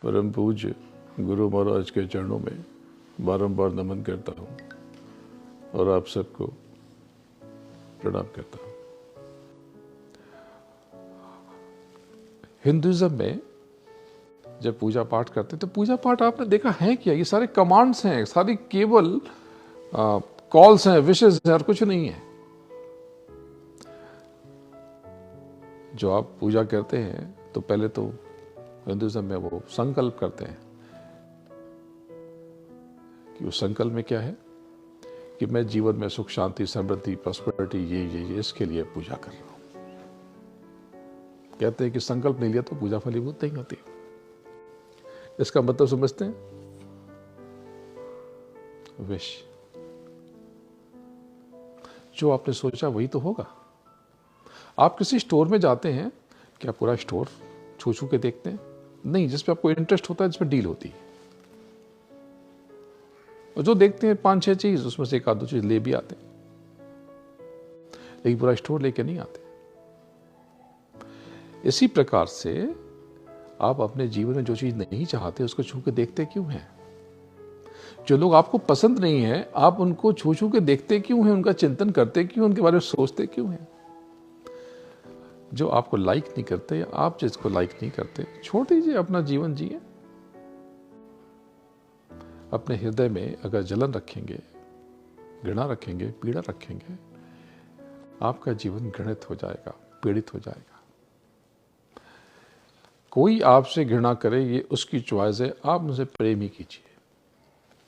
परम पूज्य गुरु महाराज के चरणों में बारंबार नमन करता हूँ और आप सबको प्रणाम करता हूँ। हिंदुइज्म में जब पूजा पाठ करते हैं तो पूजा पाठ आपने देखा है क्या, ये सारे कमांड्स हैं, सारी केवल कॉल्स हैं, विशेस हैं और कुछ नहीं है। जो आप पूजा करते हैं तो पहले तो हिंदुइज्म में वो संकल्प करते हैं कि उस संकल्प में क्या है कि मैं जीवन में सुख शांति समृद्धि प्रॉस्पेरिटी ये इसके लिए पूजा कर रहा हूं। कहते हैं कि संकल्प नहीं लिया तो पूजा फलीभूत नहीं होती। इसका मतलब समझते हैं? विश, जो आपने सोचा वही तो होगा। आप किसी स्टोर में जाते हैं, क्या पूरा स्टोर छू छू के देखते हैं? नहीं, जिसपे आपको इंटरेस्ट होता है, जिसपे डील होती है। और जो देखते हैं 5-6 चीज, उसमें से एक आध दो चीज ले भी आते हैं, लेकिन पूरा स्टोर लेके नहीं आते। इसी प्रकार से आप अपने जीवन में जो चीज नहीं चाहते उसको छू के देखते क्यों हैं? जो लोग आपको पसंद नहीं है, आप उनको छू छू के देखते क्यों हैं? उनका चिंतन करते क्यों? उनके बारे में सोचते क्यों हैं? जो आपको लाइक नहीं करते, आप जिसको लाइक नहीं करते, छोड़ दीजिए, अपना जीवन जिए। अपने हृदय में अगर जलन रखेंगे, घृणा रखेंगे, पीड़ा रखेंगे, आपका जीवन घृणित हो जाएगा, पीड़ित हो जाएगा। कोई आपसे घृणा करे ये उसकी चॉइस है, आप मुझसे प्रेम ही कीजिए।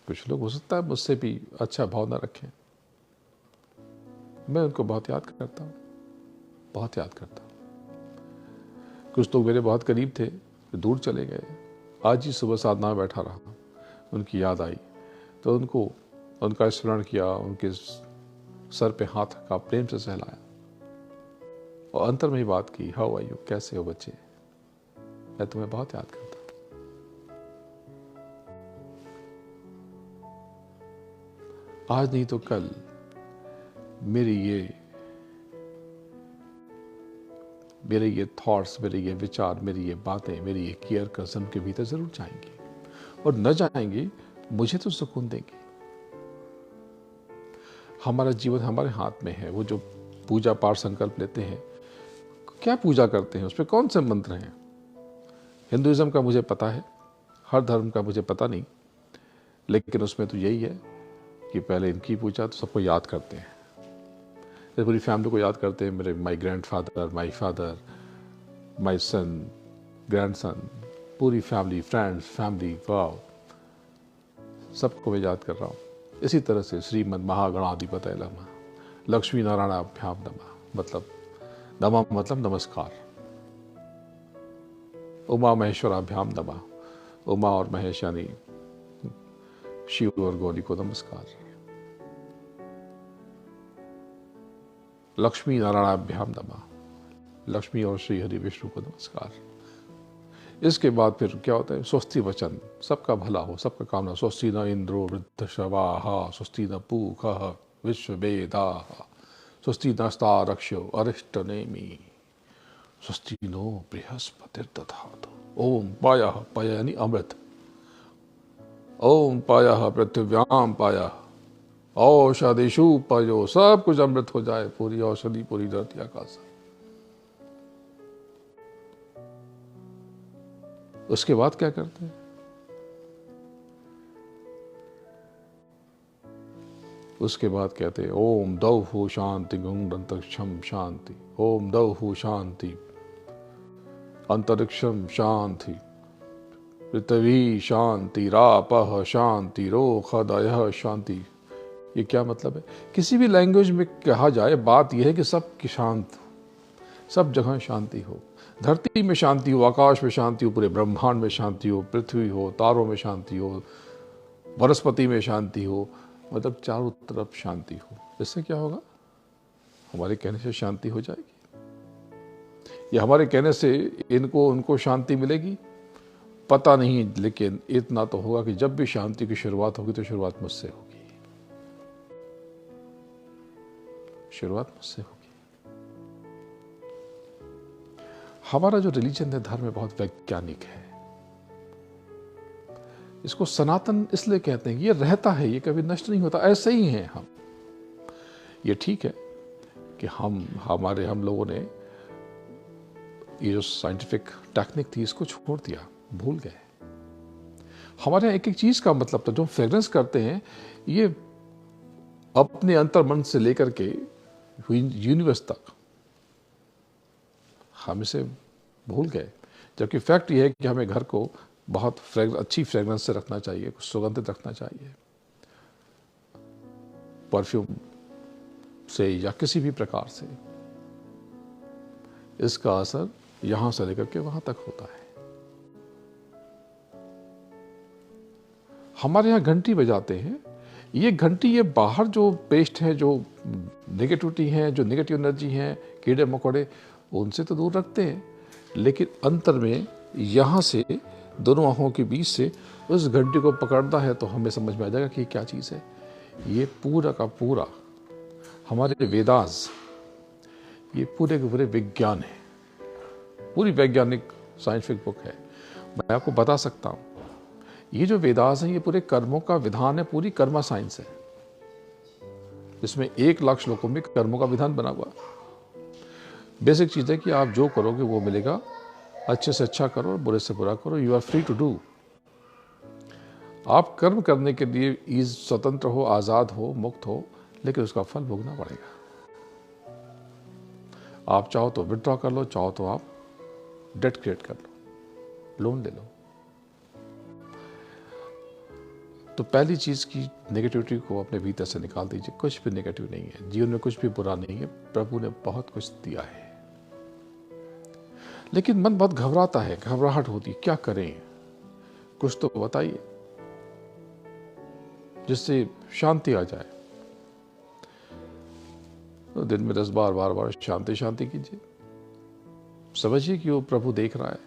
कुछ लोग हो सकता है मुझसे भी अच्छा भाव न रखें, मैं उनको बहुत याद करता हूँ, बहुत याद करता हूँ। कुछ लोग मेरे बहुत करीब थे, दूर चले गए। आज ही सुबह साधना में बैठा रहा, उनकी याद आई तो उनका स्मरण किया, उनके सर पे हाथ रखा, प्रेम से सहलाया और अंतर में ही बात की, हाउ आर यू, कैसे हो बच्चे, मैं तुम्हें बहुत याद करता हूं। आज नहीं तो कल मेरे ये थॉट्स, मेरे ये विचार, मेरी ये बातें, मेरी ये केयर कंसर्न के भीतर जरूर जाएंगी, और न जाएंगी मुझे तो सुकून देंगी। हमारा जीवन हमारे हाथ में है। वो जो पूजा पाठ संकल्प लेते हैं, क्या पूजा करते हैं, उस पर कौन से मंत्र हैं? हिंदुइज्म का मुझे पता है, हर धर्म का मुझे पता नहीं, लेकिन उसमें तो यही है कि पहले इनकी पूजा, तो सबको याद करते हैं, पूरी फैमिली को याद करते हैं। मेरे my grandfather, my father, my son, grandson, पूरी फैमिली, फ्रेंड्स, फैमिली, वाव, सबको मैं याद कर रहा हूँ। इसी तरह से श्रीमद महागणाधिपतये नमः, लक्ष्मी नारायणाभ्याम नमः, मतलब नमस्कार, उमा महेश्वराभ्याम नमः, उमा और महेश यानी शिव और गौरी को नमस्कार, लक्ष्मी नारायणाभ्याम नमः, लक्ष्मी और श्री हरि विष्णु को नमस्कार। इसके बाद फिर क्या होता है? स्वस्ति वचन, सबका भला हो, सबका कामना। स्वस्ति न इंद्रो वृद्धश्रवाः, स्वस्ति न पूषः विश्ववेदाः, स्वस्ति नस्तारक्ष्यो अरिष्टनेमि, स्वस्ति नो बृहस्पतिर्दधातु। ओम पायः, पाय यानी अमृत, ओम पायः पृथिव्याम पायः, औषधिषु पयो, सब कुछ अमृत हो जाए, पूरी औषधि, पूरी धरती आकाश। उसके बाद क्या करते हैं? उसके बाद कहते हैं ओम दौहु शांति अंतरिक्षम शांति, ओम दौहु शांति अंतरिक्षम शांति, पृथ्वी शांति, रापः शांति, रोखदयः शांति। ये क्या मतलब है? किसी भी लैंग्वेज में कहा जाए, बात यह है कि सब की शांत, सब जगह शांति हो। धरती में शांति हो, आकाश में शांति हो, पूरे ब्रह्मांड में शांति हो, पृथ्वी हो, तारों में शांति हो, वनस्पति में शांति हो, मतलब चारों तरफ शांति हो। इससे क्या होगा? हमारे कहने से शांति हो जाएगी, या हमारे कहने से उनको शांति मिलेगी, पता नहीं। लेकिन इतना तो होगा कि जब भी शांति की शुरुआत होगी तो शुरुआत मुझसे होगी, शुरुआत मुझसे होगी। हमारा जो रिलीजन है, धर्म है, बहुत वैज्ञानिक है। इसको सनातन इसलिए कहते हैं कि ये रहता है, ये कभी नष्ट नहीं होता, ऐसे ही हैं हम। ये ठीक है कि हम लोगों ने ये जो साइंटिफिक टेक्निक थी इसको छोड़ दिया, भूल गए। हमारे यहाँ एक एक चीज का मतलब था, जो फ्रेग्रेंस करते हैं ये अपने अंतर मन से लेकर के यूनिवर्स तक हम इसे भूल गए। जबकि फैक्ट ये है कि हमें घर को बहुत अच्छी फ्रेग्रेंस से रखना चाहिए, कुछ सुगंधित रखना चाहिए, परफ्यूम से या किसी भी प्रकार से। इसका असर यहां से लेकर के वहां तक होता है। हमारे यहाँ घंटी बजाते हैं, ये घंटी ये बाहर जो पेस्ट है, जो नेगेटिविटी है, जो नेगेटिव एनर्जी है, कीड़े मकोड़े, उनसे तो दूर रखते हैं, लेकिन अंतर में यहाँ से दोनों आंखों के बीच से उस घंटी को पकड़ना है तो हमें समझ में आ जाएगा कि क्या चीज़ है। ये पूरा का पूरा हमारे वेदास, ये पूरे के पूरे विज्ञान है, पूरी वैज्ञानिक साइंटिफिक बुक है। मैं आपको बता सकता हूँ, ये जो वेदास है ये पूरे कर्मों का विधान है, पूरी कर्मा साइंस है। इसमें 1,00,000 श्लोकों में कर्मों का विधान बना हुआ। बेसिक चीज़ है कि आप जो करोगे वो मिलेगा, अच्छे से अच्छा करो और बुरे से बुरा करो, you are free to do. आप कर्म करने के लिए स्वतंत्र हो, आज़ाद हो, मुक्त हो, लेकिन उसका फल भोगना पड़ेगा। आप चाहो तो विड्रॉ कर लो, चाहो तो आप डेट क्रिएट कर लो, लोन ले लो। तो पहली चीज की नेगेटिविटी को अपने भीतर से निकाल दीजिए। कुछ भी नेगेटिव नहीं है जीवन में, कुछ भी बुरा नहीं है। प्रभु ने बहुत कुछ दिया है, लेकिन मन बहुत घबराता है, घबराहट होती है, क्या करें, कुछ तो बताइए जिससे शांति आ जाए। तो दिन में 10 बार बार शांति शांति कीजिए। समझिए कि वो प्रभु देख रहा है।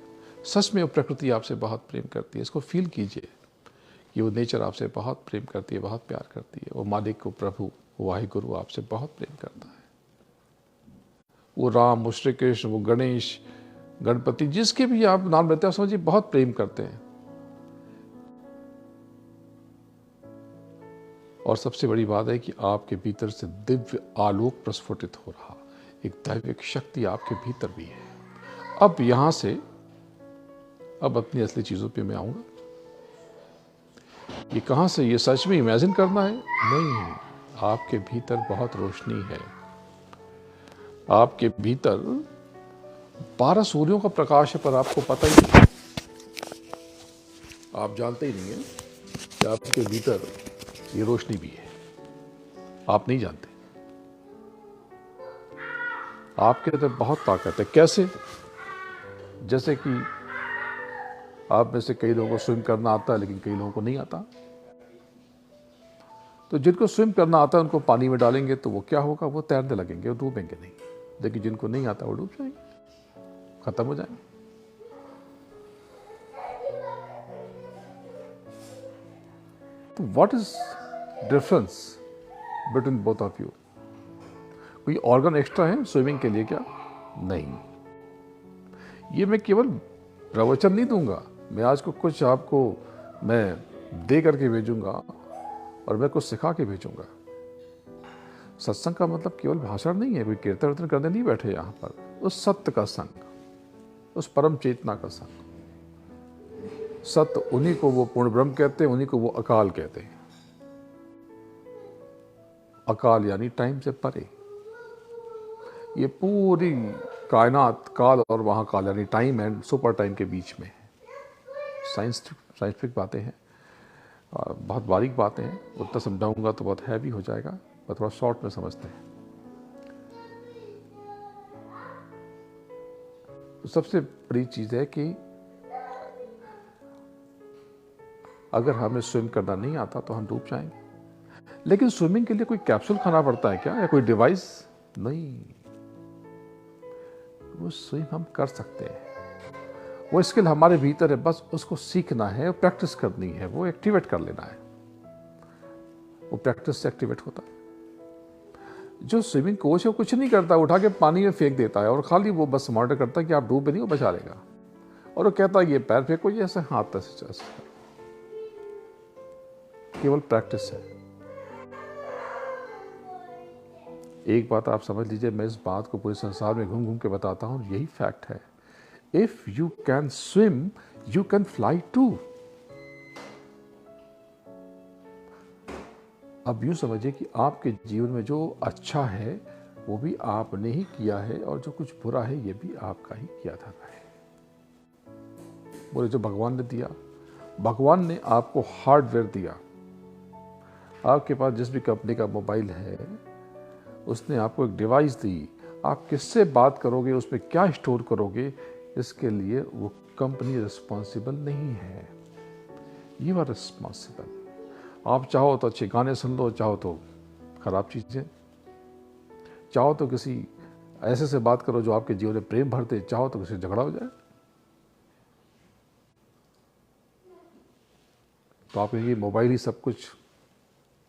सच में वो प्रकृति आपसे बहुत प्रेम करती है, इसको फील कीजिए कि वो नेचर आपसे बहुत प्रेम करती है, बहुत प्यार करती है। वो मालिक को, प्रभु वाहिगुरु आपसे बहुत प्रेम करता है। वो राम, वो श्री कृष्ण, वो गणेश, गणपति, जिसके भी आप नाम लेते हैं समझिए बहुत प्रेम करते हैं। और सबसे बड़ी बात है कि आपके भीतर से दिव्य आलोक प्रस्फुटित हो रहा, एक दैविक शक्ति आपके भीतर भी है। अब यहां से अब अपनी असली चीजों पे मैं आऊंगा। ये कहां से, ये सच में इमेजिन करना है नहीं, आपके भीतर बहुत रोशनी है। आपके भीतर 12 सूर्यों का प्रकाश है, पर आपको पता ही नहीं, आप जानते ही नहीं है कि आपके भीतर ये रोशनी भी है। आप नहीं जानते। आपके अंदर बहुत ताकत है। कैसे? जैसे कि आप में से कई लोगों को स्विम करना आता है, लेकिन कई लोगों को नहीं आता। तो जिनको स्विम करना आता है उनको पानी में डालेंगे तो वो क्या होगा, वो तैरने लगेंगे, वो डूबेंगे नहीं। लेकिन जिनको नहीं आता वो डूब जाएंगे, खत्म हो जाएंगे। तो what is difference between both of you? कोई ऑर्गन एक्स्ट्रा है स्विमिंग के लिए क्या? नहीं। ये मैं केवल प्रवचन नहीं दूंगा, मैं आज को कुछ आपको मैं दे करके भेजूंगा और मैं कुछ सिखा के भेजूंगा। सत्संग का मतलब केवल भाषण नहीं है, कोई कीर्तन वीर्तन करने नहीं बैठे यहाँ पर। उस सत्य का संग, उस परम चेतना का संग। सत्य उन्हीं को वो पूर्ण ब्रह्म कहते हैं, उन्हीं को वो अकाल कहते हैं। अकाल यानी टाइम से परे। ये पूरी कायनात काल और महाकाल यानी टाइम एंड सुपर टाइम के बीच में है। साइंटिफिक बातें हैं, बहुत बारीक बातें हैं। उतना समझाऊंगा तो बहुत हैवी हो जाएगा, पर थोड़ा शॉर्ट में समझते हैं। तो सबसे बड़ी चीज है कि अगर हमें स्विम करना नहीं आता तो हम डूब जाएंगे। लेकिन स्विमिंग के लिए कोई कैप्सूल खाना पड़ता है क्या, या कोई डिवाइस? नहीं, वो स्विम हम कर सकते हैं। वो स्किल हमारे भीतर है, बस उसको सीखना है, प्रैक्टिस करनी है, वो एक्टिवेट कर लेना है। वो प्रैक्टिस से एक्टिवेट होता है। जो स्विमिंग कोच है वो कुछ नहीं करता, उठा के पानी में फेंक देता है और खाली वो बस मॉनिटर करता है कि आप डूबे नहीं, वो बचा लेगा। और वो कहता है ये पैर फेंको, ये ऐसे हाथ से। केवल प्रैक्टिस है। एक बात आप समझ लीजिए, मैं इस बात को पूरे संसार में घूम घूम के बताता हूँ, यही फैक्ट है। If you can swim you can fly too. अब यूं समझिए कि आपके जीवन में जो अच्छा है वो भी आपने ही किया है, और जो कुछ बुरा है ये भी आपका ही किया था है। बोले जो भगवान ने दिया, भगवान ने आपको हार्डवेयर दिया। आपके पास जिस भी कंपनी का मोबाइल है उसने आपको एक डिवाइस दी। आप किससे बात करोगे, उसमें क्या स्टोर करोगे, इसके लिए वो कंपनी रिस्पॉन्सिबल नहीं है, यू आर रिस्पॉन्सिबल। आप चाहो तो अच्छे गाने सुन लो, चाहो तो खराब चीजें, चाहो तो किसी ऐसे से बात करो जो आपके जीवन में प्रेम भर दे, चाहो तो किसी झगड़ा हो जाए। तो आप कहेंगे मोबाइल ही सब कुछ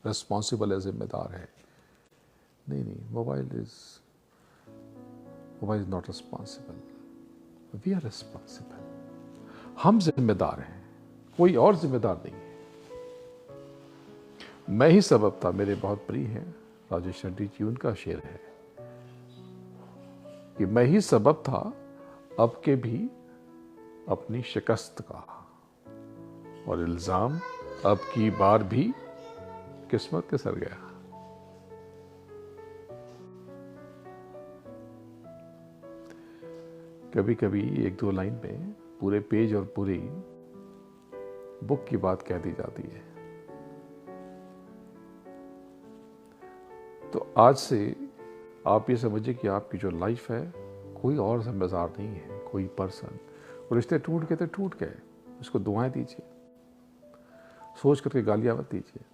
रिस्पॉन्सिबल है, जिम्मेदार है। नहीं, mobile is not responsible, we are responsible. हम जिम्मेदार हैं, कोई और जिम्मेदार नहीं है। मैं ही सबब था, मेरे बहुत प्रिय हैं राजेश रेड्डी जी, उनका शेर है कि मैं ही सबब था अब के भी अपनी शिकस्त का, और इल्जाम अब की बार भी किस्मत के सर गया। कभी कभी एक दो लाइन में पूरे पेज और पूरी बुक की बात कह दी जाती है। तो आज से आप ये समझिए कि आपकी जो लाइफ है कोई और जिम्मेदार नहीं है, कोई पर्सन। रिश्ते टूट गए तो टूट गए, उसको दुआएं दीजिए, सोच करके गालियां मत दीजिए।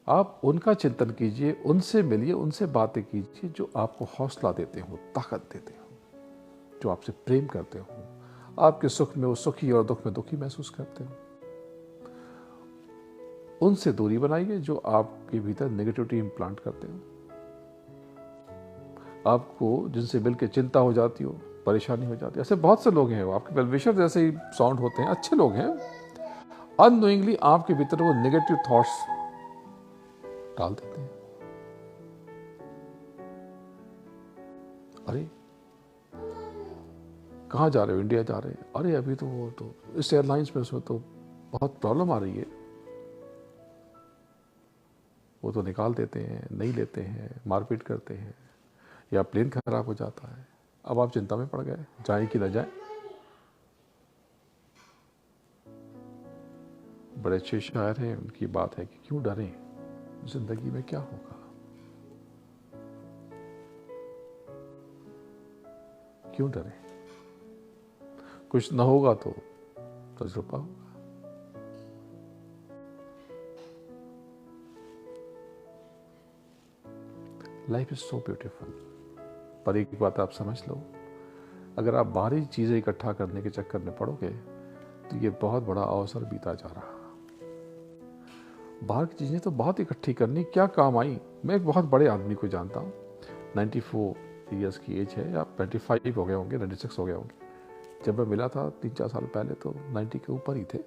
आप उनका चिंतन कीजिए, उनसे मिलिए, उनसे बातें कीजिए जो आपको हौसला देते हो, ताकत देते हो, जो आपसे प्रेम करते हो, आपके सुख में वो सुखी और दुख में दुखी महसूस करते हो। उनसे दूरी बनाइए जो आपके भीतर नेगेटिविटी इम्प्लांट करते हो। आपको जिनसे मिलकर चिंता हो जाती हो, परेशानी हो जाती है, ऐसे बहुत से लोग हैं, वो आपके वेलविशर जैसे ही साउंड होते हैं, अच्छे लोग हैं, अननोइंगली आपके भीतर वो नेगेटिव थॉट्स डाल देते हैं। अरे कहाँ जा रहे हो, इंडिया जा रहे हैं, अरे अभी तो वो तो इस एयरलाइंस में उसमें तो बहुत प्रॉब्लम आ रही है, वो तो निकाल देते हैं, नहीं लेते हैं, मारपीट करते हैं, या प्लेन खराब हो जाता है। अब आप चिंता में पड़ गए, जाए कि न जाए। बड़े अच्छे शायर हैं, उनकी बात है कि क्यों डरें, जिंदगी में क्या होगा, क्यों डरें, कुछ न होगा तो तजुर्बा होगा। Life is so beautiful. पर एक बात आप समझ लो, अगर आप बाहरी चीजें इकट्ठा करने के चक्कर में पड़ोगे तो ये बहुत बड़ा अवसर बीता जा रहा। बाहर की चीजें तो बहुत इकट्ठी करनी, क्या काम आई। मैं एक बहुत बड़े आदमी को जानता हूँ, 94 ईयर्स की एज है, या 95 हो गए होंगे, 96 हो गए होंगे। जब मैं मिला था 3-4 साल पहले तो 90 के ऊपर ही थे,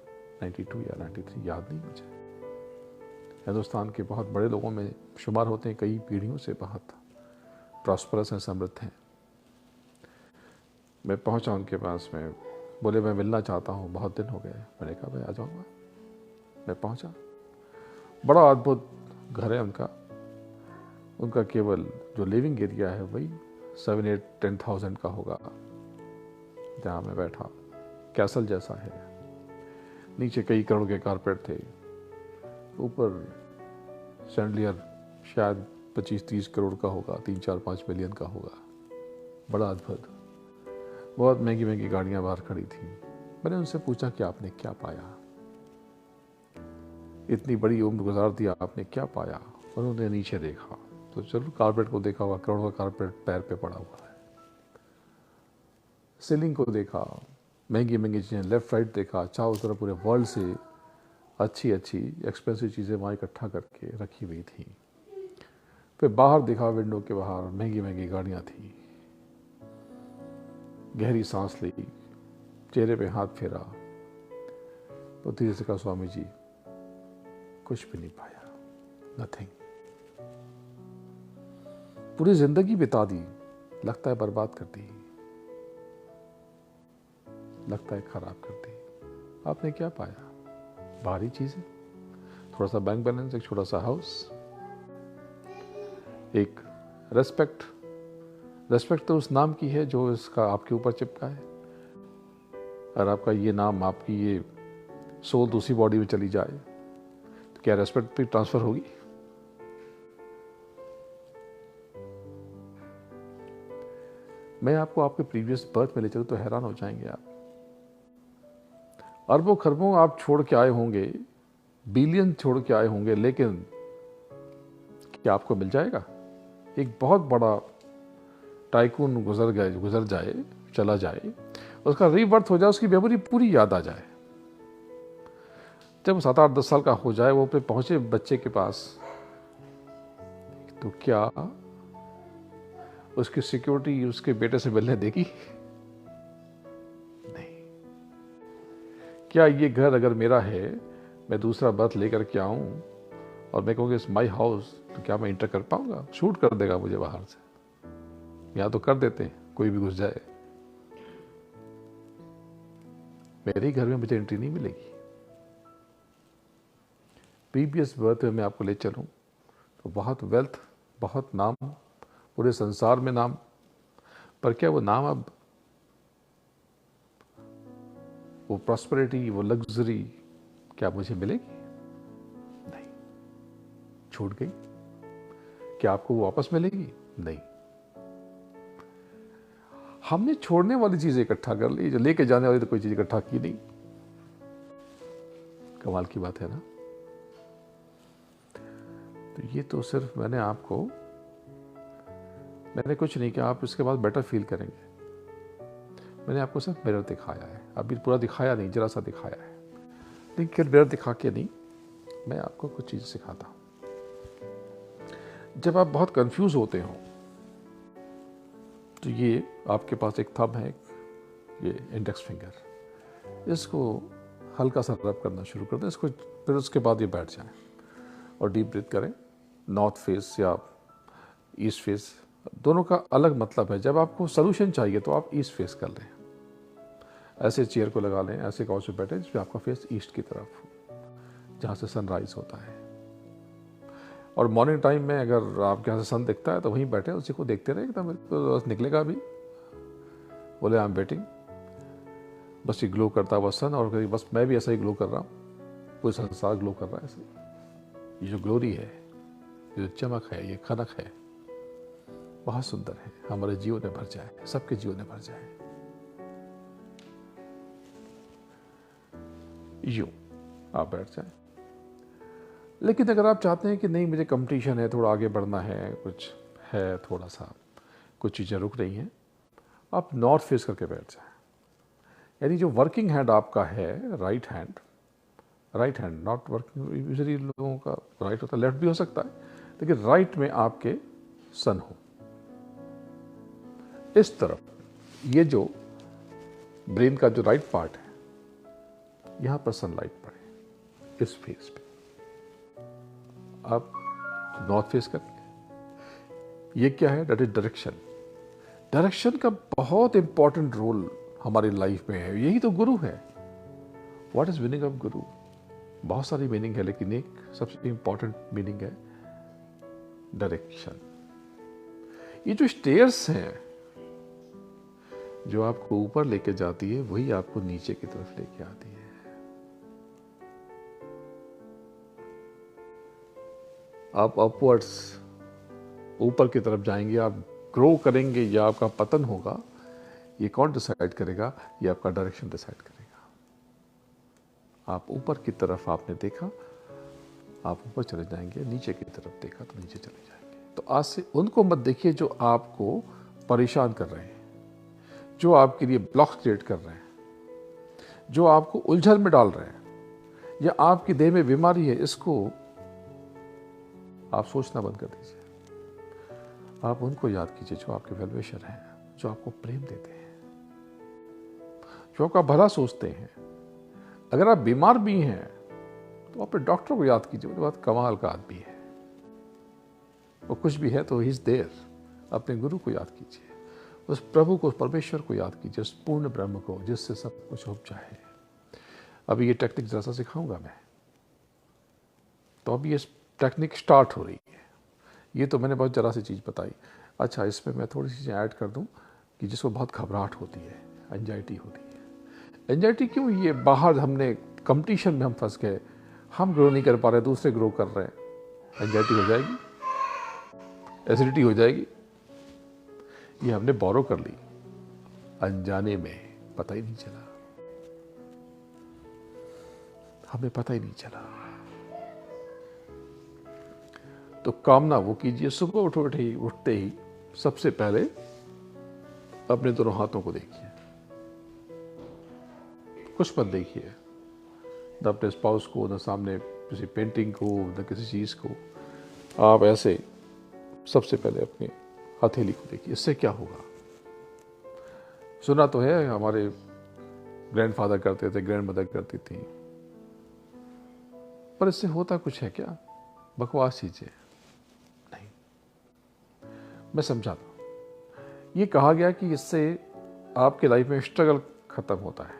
92 या 93, याद नहीं मुझे। हिंदुस्तान के बहुत बड़े लोगों में शुमार होते हैं, कई पीढ़ियों से बहुत प्रॉस्परस हैं, समृद्ध हैं। मैं पहुंचा उनके पास में, बोले मैं मिलना चाहता हूं, बहुत दिन हो गए। मैंने कहा भाई आ जाऊंगा। मैं पहुंचा, बड़ा अद्भुत घर है उनका। उनका केवल जो लिविंग एरिया है वही 7-8-10,000 का होगा, जहाँ मैं बैठा, कैसल जैसा है। नीचे कई करोड़ के कारपेट थे, ऊपर सैंडलियर शायद 25-30 करोड़ का होगा, 3-4-5 मिलियन का होगा। बड़ा अद्भुत। बहुत महंगी महंगी गाड़ियां बाहर खड़ी थी। मैंने उनसे पूछा कि आपने क्या पाया, इतनी बड़ी उम्र गुजार दी, आपने क्या पाया। उन्होंने नीचे देखा तो चलो कारपेट को देखा हुआ, करोड़ों का कारपेट पैर पे पड़ा हुआ है। सीलिंग को देखा, महंगी महंगी चीज़ें लेफ्ट राइट देखा, चारों तरफ पूरे वर्ल्ड से अच्छी अच्छी एक्सपेंसिव चीज़ें वहाँ इकट्ठा करके रखी हुई थी। फिर बाहर देखा, विंडो के बाहर महंगी महंगी गाड़ियाँ थी। गहरी सांस ली, चेहरे पे हाथ फेरा, तो धीरे से कहा स्वामी जी कुछ भी नहीं पाया, नथिंग। पूरी जिंदगी बिता दी, लगता है बर्बाद कर दी, लगता है खराब कर दी। आपने क्या पाया? भारी चीजें, थोड़ा सा बैंक बैलेंस, एक छोटा सा हाउस, एक रेस्पेक्ट। रेस्पेक्ट तो उस नाम की है जो इसका आपके ऊपर चिपका है। और आपका ये नाम, आपकी ये सोल दूसरी बॉडी में चली जाए तो क्या रेस्पेक्ट भी ट्रांसफर होगी? मैं आपको आपके प्रीवियस बर्थ में ले चलूं तो हैरान हो जाएंगे आप। अरबों खरबों आप छोड़ के आए होंगे, बिलियन छोड़ के आए होंगे, लेकिन क्या आपको मिल जाएगा? एक बहुत बड़ा टाइकून गुजर जाए, चला जाए, उसका रीबर्थ हो जाए, उसकी मेमोरी पूरी याद आ जाए। जब वो 7-8-10 साल का हो जाए, वो पे पहुंचे बच्चे के पास, तो क्या उसकी सिक्योरिटी उसके बेटे से मिलने देगी? नहीं। क्या ये घर अगर मेरा है, मैं दूसरा बर्थ लेकर के आऊं और मैं कहूँगा इट्स माई हाउस, तो क्या मैं इंटर कर पाऊंगा? शूट कर देगा मुझे बाहर से। यहाँ तो कर देते हैं, कोई भी घुस जाए। मेरे ही घर में मुझे एंट्री नहीं मिलेगी। प्रीवियस बर्थ में मैं आपको ले चलूं तो बहुत वेल्थ, बहुत नाम, पूरे संसार में नाम, पर क्या वो नाम अब, वो प्रॉस्पेरिटी, वो लग्जरी क्या मुझे मिलेगी? नहीं, छूट गई। क्या आपको वो वापस मिलेगी? नहीं। हमने छोड़ने वाली चीजें इकट्ठा कर ली, जो लेके जाने वाली तो कोई चीज इकट्ठा की नहीं। कमाल की बात है ना? तो ये तो सिर्फ मैंने कुछ नहीं किया, आप इसके बाद बेटर फील करेंगे। मैंने आपको सिर्फ मिरर दिखाया है, अभी पूरा दिखाया नहीं, जरा सा दिखाया है। लेकिन मिरर दिखा के नहीं, मैं आपको कुछ चीज सिखाता हूं। जब आप बहुत कंफ्यूज होते हो तो ये आपके पास एक थंब है, ये इंडेक्स फिंगर, इसको हल्का सा रब करना शुरू कर दें, इसको, फिर उसके बाद ये बैठ जाए और डीप ब्रीथ करें। नॉर्थ फेस या ईस्ट फेस, दोनों का अलग मतलब है। जब आपको सोल्यूशन चाहिए तो आप ईस्ट फेस कर लें, ऐसे चेयर को लगा लें, ऐसे काउच पे बैठे जिसमें आपका फेस ईस्ट की तरफ हो, जहाँ से सनराइज होता है। और मॉर्निंग टाइम में अगर आपके यहाँ से सन दिखता है तो वहीं बैठे, उसी को देखते रहे, एकदम बस निकलेगा अभी, बोले आई एम वेटिंग, बस ये ग्लो करता हुआ सन, और बस मैं भी ऐसा ही ग्लो कर रहा हूँ, पूरे संसार ग्लो कर रहा है ऐसे। ये जो ग्लोरी है, ये जो चमक है, ये खनक है, बहुत सुंदर है। हमारे जीवन में भर जाए, सबके जीवन में भर जाए। यूं आप बैठ जाए। लेकिन अगर आप चाहते हैं कि नहीं, मुझे कंपटीशन है, थोड़ा आगे बढ़ना है, कुछ है, थोड़ा सा कुछ चीज़ें रुक रही हैं, आप नॉर्थ फेस करके बैठ जाए। यानी जो वर्किंग हैंड आपका है, right hand not working, usually लोगों का राइट होता है, लेफ्ट भी हो सकता है, लेकिन राइट में आपके सन हो, इस तरफ। ये जो ब्रेन का जो राइट पार्ट है, यहां पर सनलाइट पड़े, इस फेस पे आप नॉर्थ फेस करेंगे। ये क्या है? That is direction. डायरेक्शन का बहुत इंपॉर्टेंट रोल हमारी लाइफ में है। यही तो गुरु है। व्हाट इज मीनिंग ऑफ गुरु? बहुत सारी मीनिंग है, लेकिन एक सबसे इंपॉर्टेंट मीनिंग है डायरेक्शन। ये जो स्टेयर्स हैं जो आपको ऊपर लेके जाती है, वही आपको नीचे की तरफ लेके आती है। आप अपवर्ड्स, ऊपर की तरफ जाएंगे, आप ग्रो करेंगे या आपका पतन होगा, ये कौन डिसाइड करेगा? ये आपका डायरेक्शन डिसाइड करेगा। आप ऊपर की तरफ आपने देखा, आप ऊपर चले जाएंगे, नीचे की तरफ देखा तो नीचे चले जाएंगे। तो आज से उनको मत देखिए जो आपको परेशान कर रहे हैं, जो आपके लिए ब्लॉक्स क्रिएट कर रहे हैं, जो आपको उलझन में डाल रहे हैं, या आपकी देह में बीमारी है, इसको आप सोचना बंद कर दीजिए। आप उनको याद कीजिए जो आपके वेलविशर हैं, जो आपको प्रेम देते हैं, जो आपका भला सोचते हैं। अगर आप बीमार भी हैं तो अपने डॉक्टर को याद कीजिए, वो बहुत कमाल का आदमी है, वो कुछ भी है तो ही इज देयर। अपने गुरु को याद कीजिए, उस प्रभु को, परमेश्वर को याद कीजिए, उस पूर्ण ब्रह्म को जिससे सब कुछ उपजा है। अभी ये टेक्निक जरा सा सिखाऊंगा मैं, तो अभी ये टेक्निक स्टार्ट हो रही है। ये तो मैंने बहुत जरा सी चीज़ बताई। अच्छा, इसमें मैं थोड़ी सी चीज़ें ऐड कर दूं कि जिसको बहुत घबराहट होती है, एंजाइटी होती है। एंजाइटी क्यों? ये बाहर हमने कंपटीशन में हम फंस गए, हम ग्रो नहीं कर पा रहे, दूसरे ग्रो कर रहे हैं, एंजाइटी हो जाएगी, एसिडिटी हो जाएगी। ये हमने बोरो कर ली अनजाने में, पता ही नहीं चला, हमें पता ही नहीं चला। तो कामना वो कीजिए, सुबह उठते ही सबसे पहले अपने दोनों हाथों को देखिए, कुछ मत देखिए, न अपने स्पाउस को, न सामने किसी पेंटिंग को, न किसी चीज को। आप ऐसे सबसे पहले अपने हथेली को देखिए। इससे क्या होगा? सुना तो है, हमारे ग्रैंडफादर करते थे, ग्रैंडमदर करती थी, पर इससे होता कुछ है क्या? बकवास चीजें नहीं। मैं समझाता हूं। ये कहा गया कि इससे आपके लाइफ में स्ट्रगल खत्म होता है,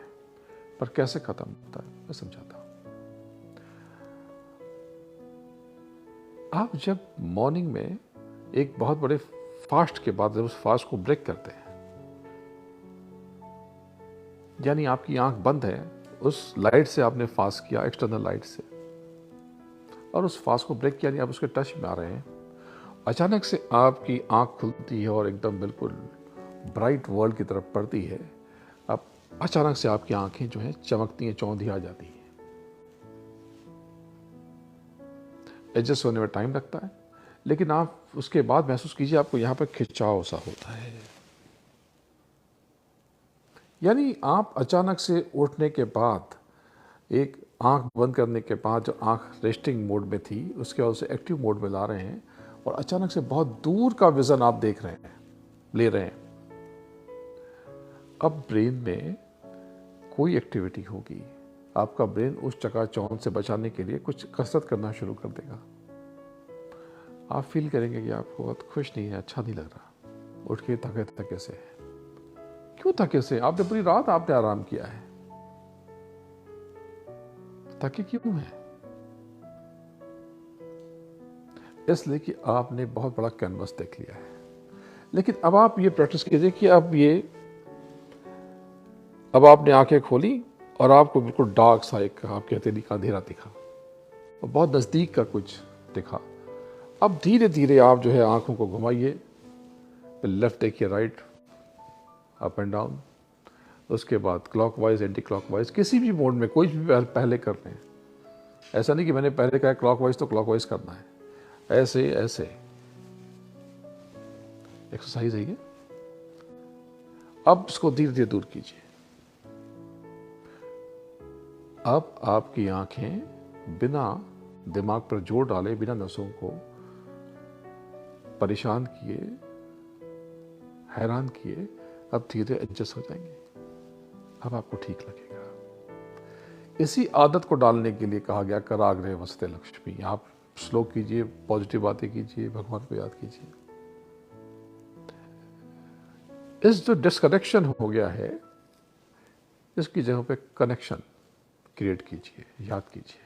पर कैसे खत्म होता है मैं समझाता हूं। आप जब मॉर्निंग में एक बहुत बड़े फास्ट के बाद जब उस फास्ट को ब्रेक करते हैं, यानी आपकी आंख बंद है, उस लाइट से आपने फास्ट किया, एक्सटर्नल लाइट से, और उस फास्ट को ब्रेक किया, यानी आप उसके टच में आ रहे हैं। अचानक से आपकी आंख खुलती है और एकदम बिल्कुल ब्राइट वर्ल्ड की तरफ पड़ती है। अब अचानक से आपकी आंखें जो है चमकती हैं, चौंधी आ जाती हैं। एडजस्ट होने में टाइम लगता है, लेकिन आप उसके बाद महसूस कीजिए आपको यहाँ पर खिंचाव सा होता है। यानी आप अचानक से उठने के बाद, एक आंख बंद करने के बाद जो आंख रेस्टिंग मोड में थी, उसके बाद उसे एक्टिव मोड में ला रहे हैं, और अचानक से बहुत दूर का विजन आप देख रहे हैं, ले रहे हैं। अब ब्रेन में कोई एक्टिविटी होगी, आपका ब्रेन उस चकाचौंध से बचाने के लिए कुछ कसरत करना शुरू कर देगा। आप फील करेंगे कि आपको बहुत खुश नहीं है, अच्छा नहीं लग रहा, उठ के थके थके से है। क्यों थके से? आपने पूरी रात आपने आराम किया है, थके क्यों है? इसलिए कि आपने बहुत बड़ा कैनवस देख लिया है। लेकिन अब आप ये प्रैक्टिस कीजिए कि अब आपने आंखें खोली और आपको बिल्कुल डार्क सा एक आपके हथेली का अंधेरा दिखा, और बहुत नजदीक का कुछ दिखा। अब धीरे धीरे आप जो है आंखों को घुमाइए, लेफ्ट देखिए, राइट, अप एंड डाउन, उसके बाद क्लॉकवाइज, एंटी क्लॉकवाइज, किसी भी मोड में कोई भी पहले कर रहे हैं। ऐसा नहीं कि मैंने पहले कहा क्लॉकवाइज तो क्लॉकवाइज करना है, ऐसे ऐसे एक्सरसाइज है ये। अब इसको धीरे धीरे दूर कीजिए। अब आपकी आंखें बिना दिमाग पर जोर डाले, बिना नसों को परेशान किए, हैरान किए, अब धीरे एडजस्ट हो जाएंगे। अब आपको ठीक लगेगा। इसी आदत को डालने के लिए कहा गया कराग्रे वसते लक्ष्मी। आप श्लोक कीजिए, पॉजिटिव बातें कीजिए, भगवान को याद कीजिए। इस जो डिस्कनेक्शन हो गया है, इसकी जगह पे कनेक्शन क्रिएट कीजिए, याद कीजिए,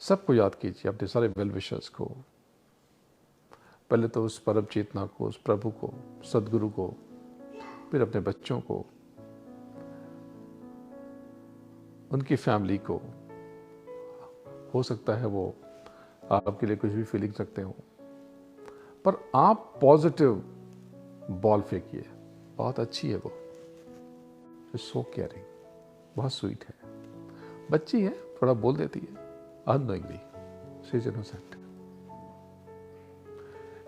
सबको याद कीजिए, अपने सारे वेल विशर्स को, पहले तो उस परम चेतना को, उस प्रभु को, सदगुरु को, फिर अपने बच्चों को, उनकी फैमिली को। हो सकता है वो आपके लिए कुछ भी फीलिंग रखते हो, पर आप पॉजिटिव बॉल फेंकिए। बहुत अच्छी है वो, सो केयरिंग, बहुत स्वीट है, बच्ची है, थोड़ा बोल देती है अननोइंगली, शी इज इनोसेंट।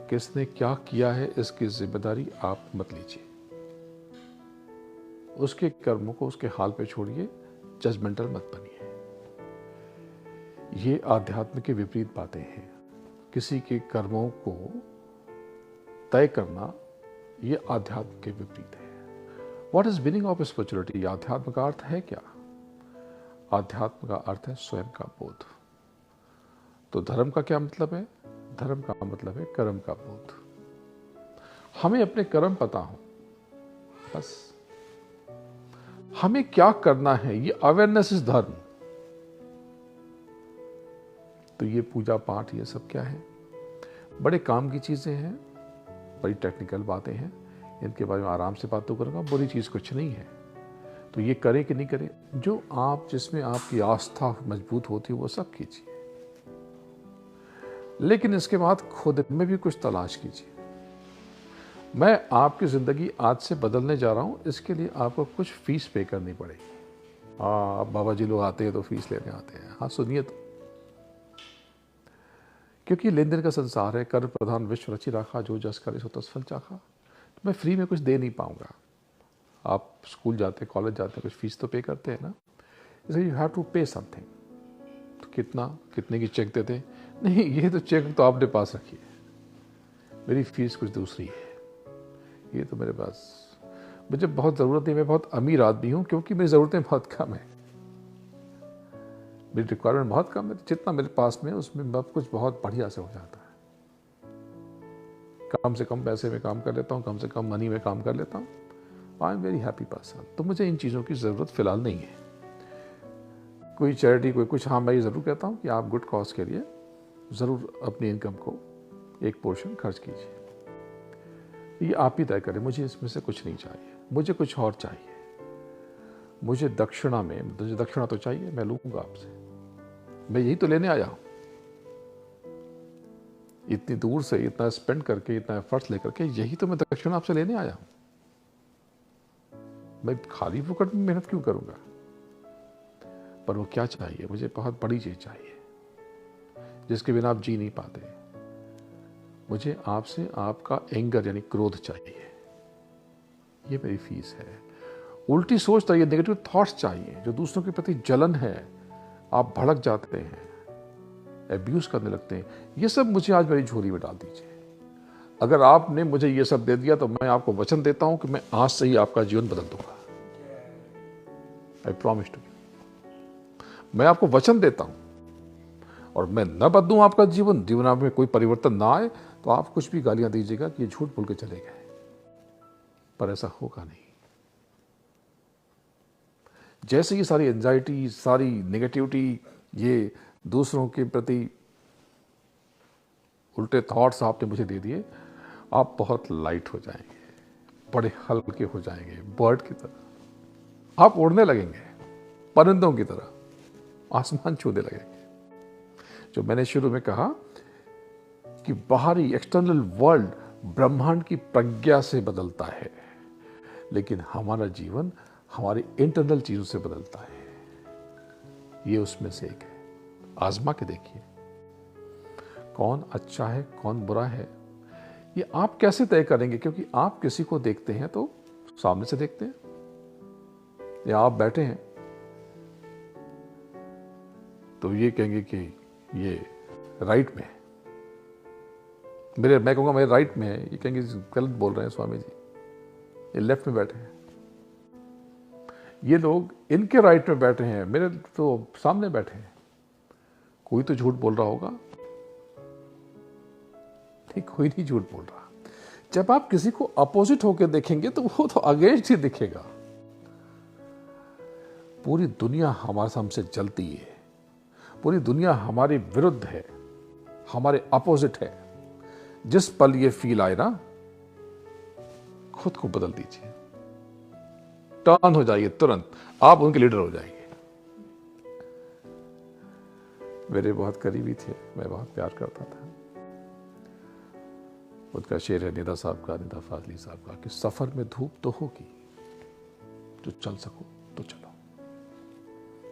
किसने क्या किया है इसकी जिम्मेदारी आप मत लीजिए, उसके कर्मों को उसके हाल पे छोड़िए, जजमेंटल मत बनिए। ये आध्यात्म के विपरीत बातें हैं। किसी के कर्मों को तय करना ये आध्यात्म के विपरीत है। What is meaning of spirituality? आध्यात्म का अर्थ है क्या? आध्यात्म का अर्थ है स्वयं का बोध। तो धर्म का क्या मतलब है? धर्म का मतलब है कर्म का बोध। हमें अपने कर्म पता हो, बस हमें क्या करना है, ये अवेयरनेस इज धर्म। तो ये पूजा पाठ ये सब क्या है? बड़े काम की चीजें हैं, बड़ी टेक्निकल बातें हैं, इनके बारे में आराम से बात तो करूंगा। बुरी चीज कुछ नहीं है, तो ये करे कि नहीं करे, जो आप जिसमें आपकी आस्था मजबूत होती है वो सब कीजिए, लेकिन इसके बाद खुद में भी कुछ तलाश कीजिए। मैं आपकी जिंदगी आज से बदलने जा रहा हूं, इसके लिए आपको कुछ फीस पे करनी पड़ेगी। हाँ, बाबा जी लोग आते हैं तो फीस लेने आते हैं। हाँ सुनिए तो, क्योंकि लेन देन का संसार है। कर प्रधान विश्व रचि राखा, जो जस करे सो तस फल चाखा। तो मैं फ्री में कुछ दे नहीं पाऊंगा। आप स्कूल जाते हैं, कॉलेज जाते हैं, कुछ फीस तो पे करते हैं ना, इसलिए यू हैव टू पे समथिंग। तो कितने की चेक देते? नहीं, ये तो चेक तो आपने पास रखी है, मेरी फीस कुछ दूसरी है। ये तो मेरे पास, मुझे बहुत ज़रूरत है, मैं बहुत अमीर आदमी हूँ, क्योंकि मेरी ज़रूरतें बहुत कम है, मेरी रिक्वायरमेंट बहुत कम है। जितना मेरे पास में उसमें सब कुछ बहुत बढ़िया से हो जाता है। कम से कम पैसे में काम कर लेता हूँ, कम से कम मनी में काम कर लेता हूँ। I am very happy person. तो मुझे इन चीज़ों की ज़रूरत फ़िलहाल नहीं है। कोई चैरिटी, कोई कुछ, हाँ मैं ये ज़रूर कहता हूँ कि आप गुड कॉज के लिए ज़रूर अपनी इनकम को एक पोर्शन खर्च कीजिए। ये आप ही तय करें। मुझे इसमें से कुछ नहीं चाहिए, मुझे कुछ और चाहिए। मुझे दक्षिणा में, मुझे दक्षिणा तो चाहिए, मैं लूँगा आपसे, मैं यही तो लेने आया हूँ। इतनी दूर से इतना स्पेंड करके, इतना एफर्ट्स लेकर के, यही तो मैं दक्षिणा आपसे लेने आया हूँ। मैं खाली फुकट में मेहनत क्यों करूँगा? पर वो क्या चाहिए? मुझे बहुत बड़ी चीज़ चाहिए जिसके बिना आप जी नहीं पाते। मुझे आपसे आपका एंगर यानी क्रोध चाहिए, ये मेरी फीस है। उल्टी सोच चाहिए, नेगेटिव थॉट्स चाहिए, जो दूसरों के प्रति जलन है, आप भड़क जाते हैं, एब्यूज करने लगते हैं, ये सब मुझे आज मेरी झोली में डाल दीजिए। अगर आपने मुझे ये सब दे दिया तो मैं आपको वचन देता हूं कि मैं आज से ही आपका जीवन बदल दूंगा। आई प्रॉमिस टू यू, मैं आपको वचन देता हूं। और मैं न बदलूं आपका जीवन, जीवन आप में कोई परिवर्तन ना आए, तो आप कुछ भी गालियां दीजिएगा कि ये झूठ बोल के चले गए, पर ऐसा होगा नहीं। जैसे ये सारी एंजाइटी, सारी नेगेटिविटी, ये दूसरों के प्रति उल्टे थॉट्स आपने मुझे दे दिए, आप बहुत लाइट हो जाएंगे, बड़े हल्के हो जाएंगे, बर्ड की तरह आप उड़ने लगेंगे, परिंदों की तरह आसमान छूने लगेंगे। जो मैंने शुरू में कहा कि बाहरी एक्सटर्नल वर्ल्ड ब्रह्मांड की प्रज्ञा से बदलता है, लेकिन हमारा जीवन हमारी इंटरनल चीजों से बदलता है। ये उसमें से एक है। आजमा के देखिए, कौन अच्छा है कौन बुरा है, ये आप कैसे तय करेंगे? क्योंकि आप किसी को देखते हैं तो सामने से देखते हैं, या आप बैठे हैं तो ये कहेंगे कि ये राइट में है, मैं कहूँगा मेरे राइट में है, ये कहेंगे गलत बोल रहे हैं स्वामी जी, ये लेफ्ट में बैठे हैं। ये लोग इनके राइट में बैठे हैं, मेरे तो सामने बैठे हैं। कोई तो झूठ बोल रहा होगा, नहीं कोई नहीं झूठ बोल रहा। जब आप किसी को अपोजिट होकर देखेंगे तो वो तो अगेंस्ट ही दिखेगा। पूरी दुनिया हमारे हमसे जलती है, पूरी दुनिया हमारे विरुद्ध है, हमारे अपोजिट है। जिस पल ये फील आए ना, खुद को बदल दीजिए, टर्न हो जाइए, तुरंत आप उनके लीडर हो जाएंगे। मेरे बहुत करीबी थे, मैं बहुत प्यार करता था। उनका शेर है निदा साहब का, निदा फाजली साहब का, कि सफर में धूप तो होगी, जो चल सको तो चलो,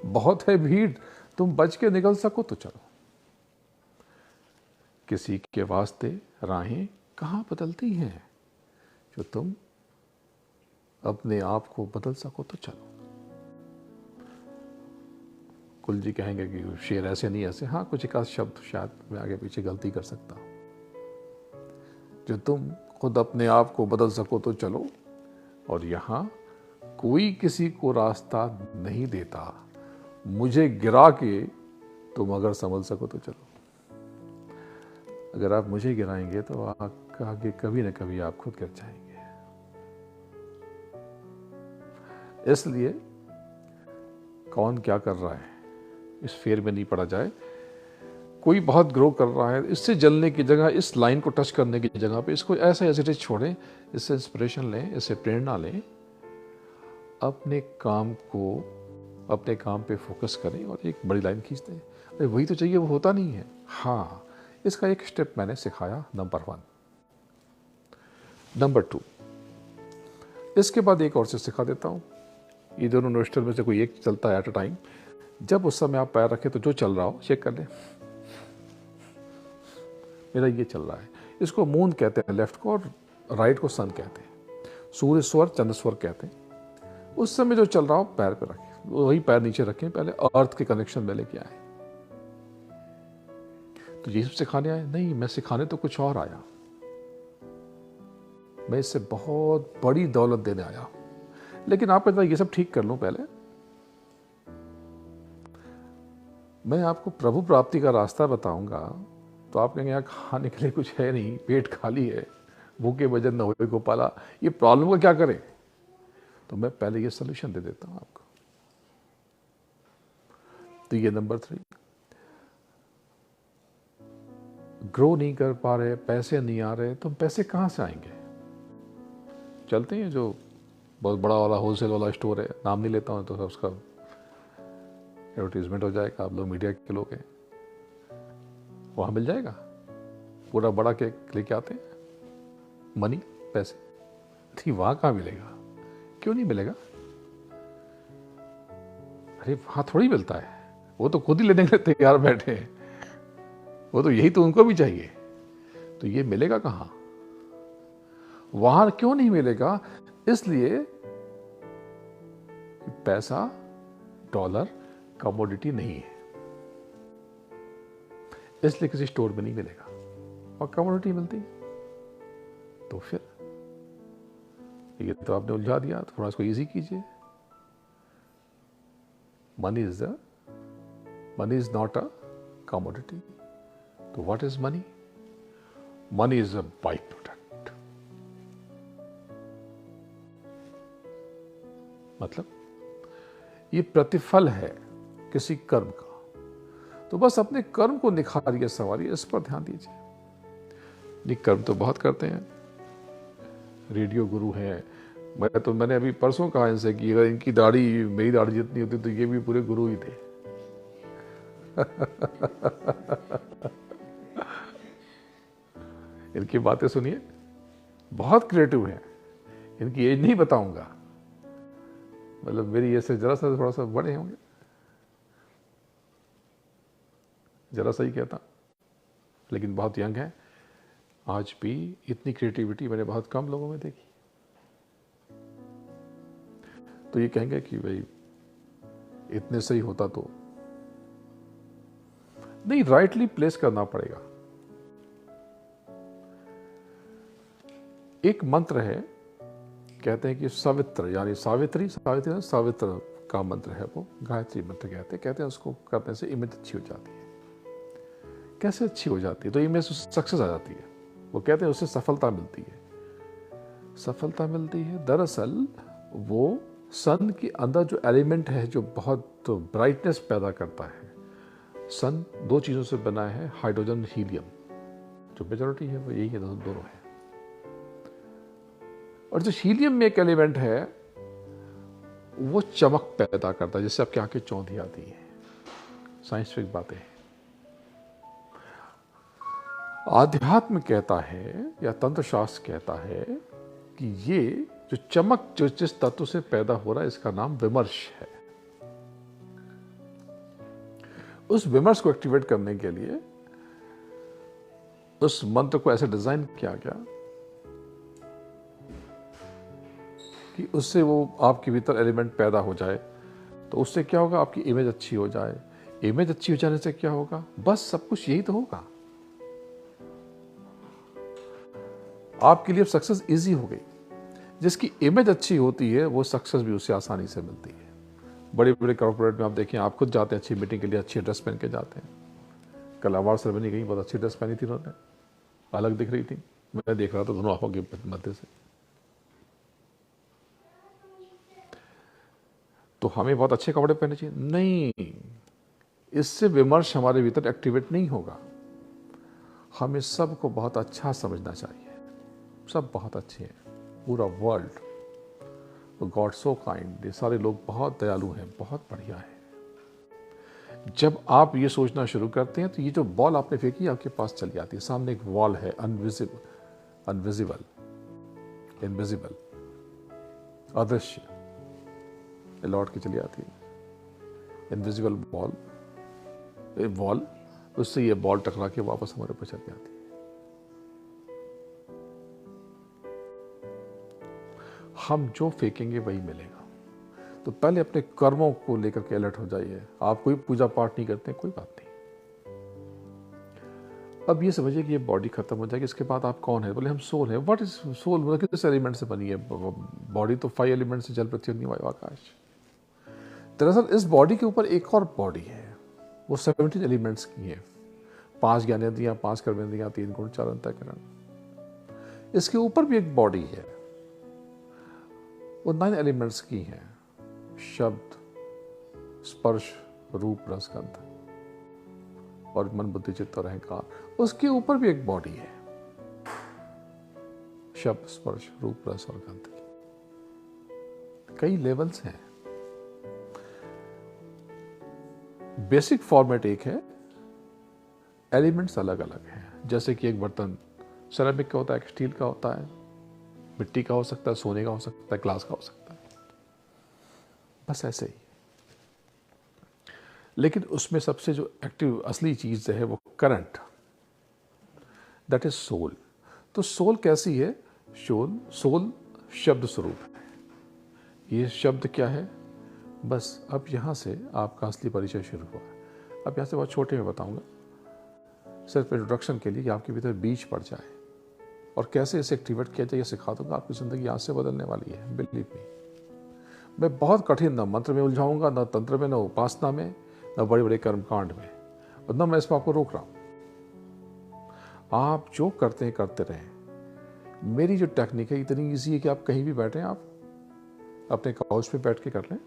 बहुत है भीड़, तुम बच के निकल सको तो चलो। किसी के वास्ते राहें कहां बदलती हैं, जो तुम अपने आप को बदल सको तो चलो। कुल जी कहेंगे कि शेर ऐसे नहीं ऐसे, हाँ कुछ एक आध शब्द शायद मैं आगे पीछे गलती कर सकता हूं। जो तुम खुद अपने आप को बदल सको तो चलो, और यहां कोई किसी को रास्ता नहीं देता, मुझे गिरा के तुम अगर संभल सको तो चलो, अगर आप मुझे गिराएंगे तो आगे कभी ना कभी आप खुद गिर जाएंगे। इसलिए कौन क्या कर रहा है इस फेर में नहीं पड़ा जाए। कोई बहुत ग्रो कर रहा है, इससे जलने की जगह, इस लाइन को टच करने की जगह पे इसको ऐसा एज छोड़ें, इससे इंस्पिरेशन लें, इससे प्रेरणा लें, अपने काम पे फोकस करें और एक बड़ी लाइन खींच दें। अरे वही तो चाहिए, वो होता नहीं है। हाँ, इसका एक स्टेप मैंने सिखाया, नंबर 1। नंबर 2, इसके बाद एक और चीज सिखा देता हूं। ये दोनों नोस्ट्रल में से कोई एक चलता है एट अ टाइम। जब उस समय आप पैर रखें तो जो चल रहा हो चेक कर लें, मेरा ये चल रहा है। इसको मून कहते हैं लेफ्ट को, और राइट को सन कहते हैं। सूर्य स्वर, चंद्र स्वर कहते हैं। उस समय जो चल रहा हो पैर पे रखें, वही पैर नीचे रखें, पहले अर्थ के कनेक्शन में लेके आए। तो ये सब सिखाने आए? नहीं, मैं सिखाने तो कुछ और आया। मैं इससे बहुत बड़ी दौलत देने आया। लेकिन आप कहते ये सब ठीक कर लूं पहले, मैं आपको प्रभु प्राप्ति का रास्ता बताऊंगा। तो आप कहेंगे यार खाने के लिए कुछ है नहीं, पेट खाली है, भूखे भजन न होए गोपाला, ये प्रॉब्लम का क्या करें? तो मैं पहले ये सोल्यूशन दे देता हूं आपको। तो ये नंबर 3, ग्रो नहीं कर पा रहे, पैसे नहीं आ रहे, तो पैसे कहां से आएंगे? चलते हैं जो बहुत बड़ा वाला होलसेल वाला स्टोर है, नाम नहीं लेता हूं तो उसका एडवर्टीजमेंट हो जाएगा, आप लोग मीडिया के लोग हैं, वहां मिल जाएगा। पूरा बड़ा केक लेके आते हैं, मनी, पैसे, ठीक वहां कहां मिलेगा? क्यों नहीं मिलेगा? अरे वहां थोड़ी मिलता है, वो तो खुद ही लेने के लिए तैयार बैठे हैं, वो तो यही तो उनको भी चाहिए। तो ये मिलेगा कहां? वहां क्यों नहीं मिलेगा? इसलिए कि पैसा, डॉलर कमोडिटी नहीं है, इसलिए किसी स्टोर में नहीं मिलेगा। और कमोडिटी मिलती तो फिर ये तो आपने उलझा दिया, थोड़ा इसको इजी कीजिए। Money is not a commodity. तो what is money? Money is a by product. मतलब ये प्रतिफल है किसी कर्म का। तो बस अपने कर्म को निखारिए, संवारिए, इस पर ध्यान दीजिए। नहीं, कर्म तो बहुत करते हैं, रेडियो गुरु हैं। मैंने अभी परसों कहा इनसे कि अगर इनकी दाढ़ी मेरी दाढ़ी जितनी होती तो ये भी पूरे गुरु ही थे। इनकी बातें सुनिए, बहुत क्रिएटिव हैं। इनकी एज नहीं बताऊंगा, मतलब मेरी ऐसे जरा सा थोड़ा सा बड़े होंगे, जरा सा ही कहता, लेकिन बहुत यंग है। आज भी इतनी क्रिएटिविटी मैंने बहुत कम लोगों में देखी। तो ये कहेंगे कि भाई इतने सही होता तो नहीं, राइटली प्लेस करना पड़ेगा। एक मंत्र है, कहते हैं कि सवित्र, यानी सावित्री का मंत्र है, वो गायत्री मंत्र कहते हैं उसको करने से इमेज अच्छी हो जाती है। कैसे अच्छी हो जाती है? तो इमेज सक्सेस आ जाती है। वो कहते हैं उससे सफलता मिलती है। दरअसल वो सन के अंदर जो एलिमेंट है, जो बहुत ब्राइटनेस पैदा करता है, सन 2 चीजों से बना है, हाइड्रोजन, हीलियम। जो मेजॉरिटी है वो यही है, दोनों है। और जो हीलियम में एक एलिमेंट है, वो चमक पैदा करता है, जिससे आपकी आंखें चौंधी आती हैं। साइंटिफिक बातें हैं। आध्यात्म कहता है या तंत्र शास्त्र कहता है कि ये जो चमक जो जिस तत्व से पैदा हो रहा है, इसका नाम विमर्श है। उस विमर्श को एक्टिवेट करने के लिए उस मंत्र को ऐसे डिजाइन किया गया कि उससे वो आपके भीतर एलिमेंट पैदा हो जाए। तो उससे क्या होगा? आपकी इमेज अच्छी हो जाए। इमेज अच्छी हो जाने से क्या होगा? बस सब कुछ यही तो होगा। आपके लिए सक्सेस इजी हो गई। जिसकी इमेज अच्छी होती है वो सक्सेस भी उससे आसानी से मिलती है। बड़े बड़े कॉर्पोरेट में आप देखें, आप खुद जाते हैं अच्छी मीटिंग के लिए, अच्छी ड्रेस पहन के जाते हैं। कल अवार्ड सेरेमनी गई, बहुत अच्छी ड्रेस पहनी थी उन्होंने, अलग दिख रही थी, मैं देख रहा था दोनों आंखों के मध्य से। तो हमें बहुत अच्छे कपड़े पहनने चाहिए? नहीं, इससे विमर्श हमारे भीतर एक्टिवेट नहीं होगा। हमें सबको बहुत अच्छा समझना चाहिए, सब बहुत अच्छे हैं, पूरा वर्ल्ड, गॉड सो काइंड, ये सारे लोग बहुत दयालु हैं, बहुत बढ़िया है। जब आप ये सोचना शुरू करते हैं तो ये जो बॉल आपने फेंकी आपके पास चली आती है। सामने एक वॉल है, अनविजिबल, इनविजिबल, अदृश्य, लौट के चली आती है। इनविजिबल वॉल, उससे ये बॉल टकरा के वापस हमारे ऊपर चली आती है। हम जो फेंकेंगे वही मिलेगा। तो पहले अपने कर्मों को लेकर के अलर्ट हो जाइए। आप कोई पूजा पाठ नहीं करते, कोई बात नहीं। अब ये समझिए कि ये बॉडी खत्म हो जाएगी, इसके बाद आप कौन है? बोले हम सोल है। What is soul? मतलब किस एलिमेंट से बनी है बॉडी? तो 5 एलिमेंट से, जल, पृथ्वी, अग्नि, वायु, आकाश। दरअसल इस बॉडी के ऊपर एक और बॉडी है, वो 17 एलिमेंट्स की है। 5 ज्ञानेंद्रियां, 5 कर्मेंद्रियां, 3 गुण, 4 अंतःकरण। इसके ऊपर भी एक बॉडी है, वो 9 एलिमेंट्स की है। शब्द, स्पर्श, रूप, रस, गंध और मन, बुद्धि, चित्त और अहंकार। उसके ऊपर भी एक बॉडी है, शब्द, स्पर्श, रूप, रस और गंध की। कई लेवल्स हैं। बेसिक फॉर्मेट एक है, एलिमेंट्स अलग अलग हैं। जैसे कि एक बर्तन सेरेमिक का होता है, एक स्टील का होता है, मिट्टी का हो सकता है, सोने का हो सकता है, ग्लास का हो सकता है, बस ऐसे ही। लेकिन उसमें सबसे जो एक्टिव असली चीज है वो करंट, दैट इज सोल। तो सोल कैसी है? सोल शब्द स्वरूप है। ये शब्द क्या है? बस अब यहां से आपका असली परिचय शुरू हुआ है। अब यहां से बहुत छोटे में बताऊंगा, सिर्फ इंट्रोडक्शन के लिए, कि आपके भीतर बीज पड़ जाए और कैसे इसे एक्टिवेट किया जाए, सिखा दूंगा। आपकी जिंदगी यहाँ से बदलने वाली है, बिलीव मी। मैं बहुत कठिन, न मंत्र में उलझाऊंगा, न तंत्र में, न उपासना में, न बड़े बड़े कर्मकांड में, और न मैं इसमें आपको रोक रहा हूं। आप जो करते हैं करते रहें। मेरी जो टेक्निक है इतनी ईजी है कि आप कहीं भी बैठें, आप अपने काउच पे बैठ के कर लें,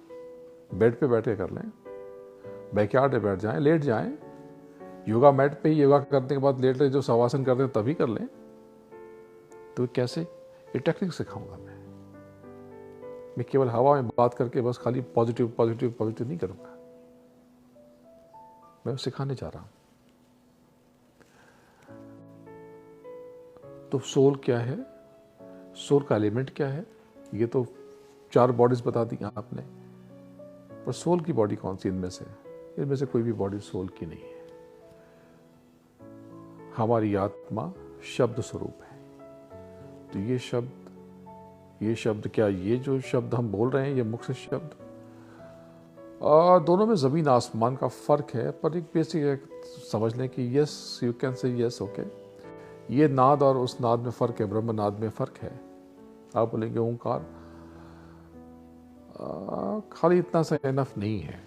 बेड पे बैठ के कर लें, बैकयार्ड में बैठ जाएं, लेट जाएं, योगा मैट पे ही योगा करने के बाद लेट जो शवासन करते हैं तभी कर लें। तो कैसे? ये टेक्निक सिखाऊंगा मैं केवल हवा में बात करके बस खाली पॉजिटिव पॉजिटिव पॉजिटिव नहीं करूंगा, मैं सिखाने जा रहा हूं। तो सोल क्या है? सोल का एलिमेंट क्या है? ये तो 4 बॉडीज बता दी आपने, पर सोल की बॉडी कौन सी इनमें से? इनमें से कोई भी बॉडी सोल की नहीं है। हमारी आत्मा शब्द स्वरूप है। तो ये शब्द क्या, ये जो शब्द हम बोल रहे हैं, ये मुख से शब्द, दोनों में जमीन आसमान का फर्क है। पर एक बेसिक समझ लें कि yes, you can say yes, okay. ये नाद और उस नाद में फर्क है, ब्रह्म नाद में फर्क है। आप बोलेंगे ओंकार, खाली इतना सा इनफ नहीं है।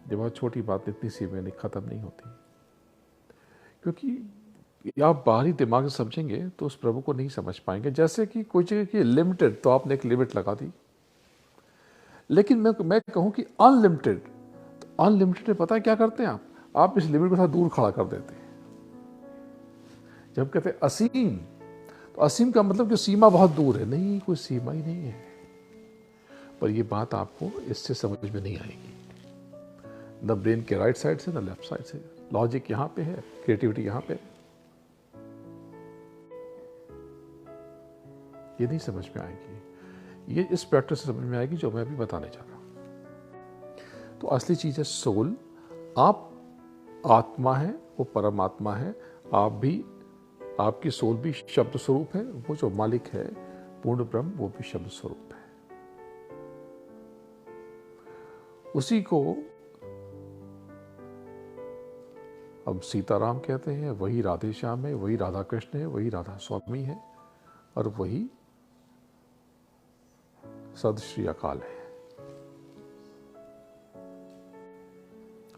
ये बहुत छोटी बात, इतनी सी में खत्म नहीं होती, क्योंकि आप बाहरी दिमाग से समझेंगे तो उस प्रभु को नहीं समझ पाएंगे। जैसे कि कोई जगह की लिमिटेड, तो आपने एक लिमिट लगा दी, लेकिन मैं कहूं कि अनलिमिटेड, तो अनलिमिटेड में पता है क्या करते हैं आप इस लिमिट को थोड़ा दूर खड़ा कर देते हैं। जब कहते हैं असीम, तो असीम का मतलब कि सीमा बहुत दूर है। नहीं, कोई सीमा ही नहीं है। पर यह बात आपको इससे समझ में नहीं आएगी, न ब्रेन के राइट साइड से, न लेफ्ट साइड से। लॉजिक यहां पे है, क्रिएटिविटी यहां पे। ये नहीं समझ में आएगी, ये इस प्रैक्टिस से समझ में आएगी जो मैं अभी बताने जा रहा हूं। तो असली चीज है सोल। आप आत्मा है, वो परमात्मा है। आप भी, आपकी सोल भी शब्द स्वरूप है। वो जो मालिक है पूर्ण ब्रह्म, वो भी शब्द स्वरूप है। उसी को हम सीताराम कहते हैं, वही राधे श्याम है, वही राधा कृष्ण है, वही राधा स्वामी है, और वही सद श्री अकाल है।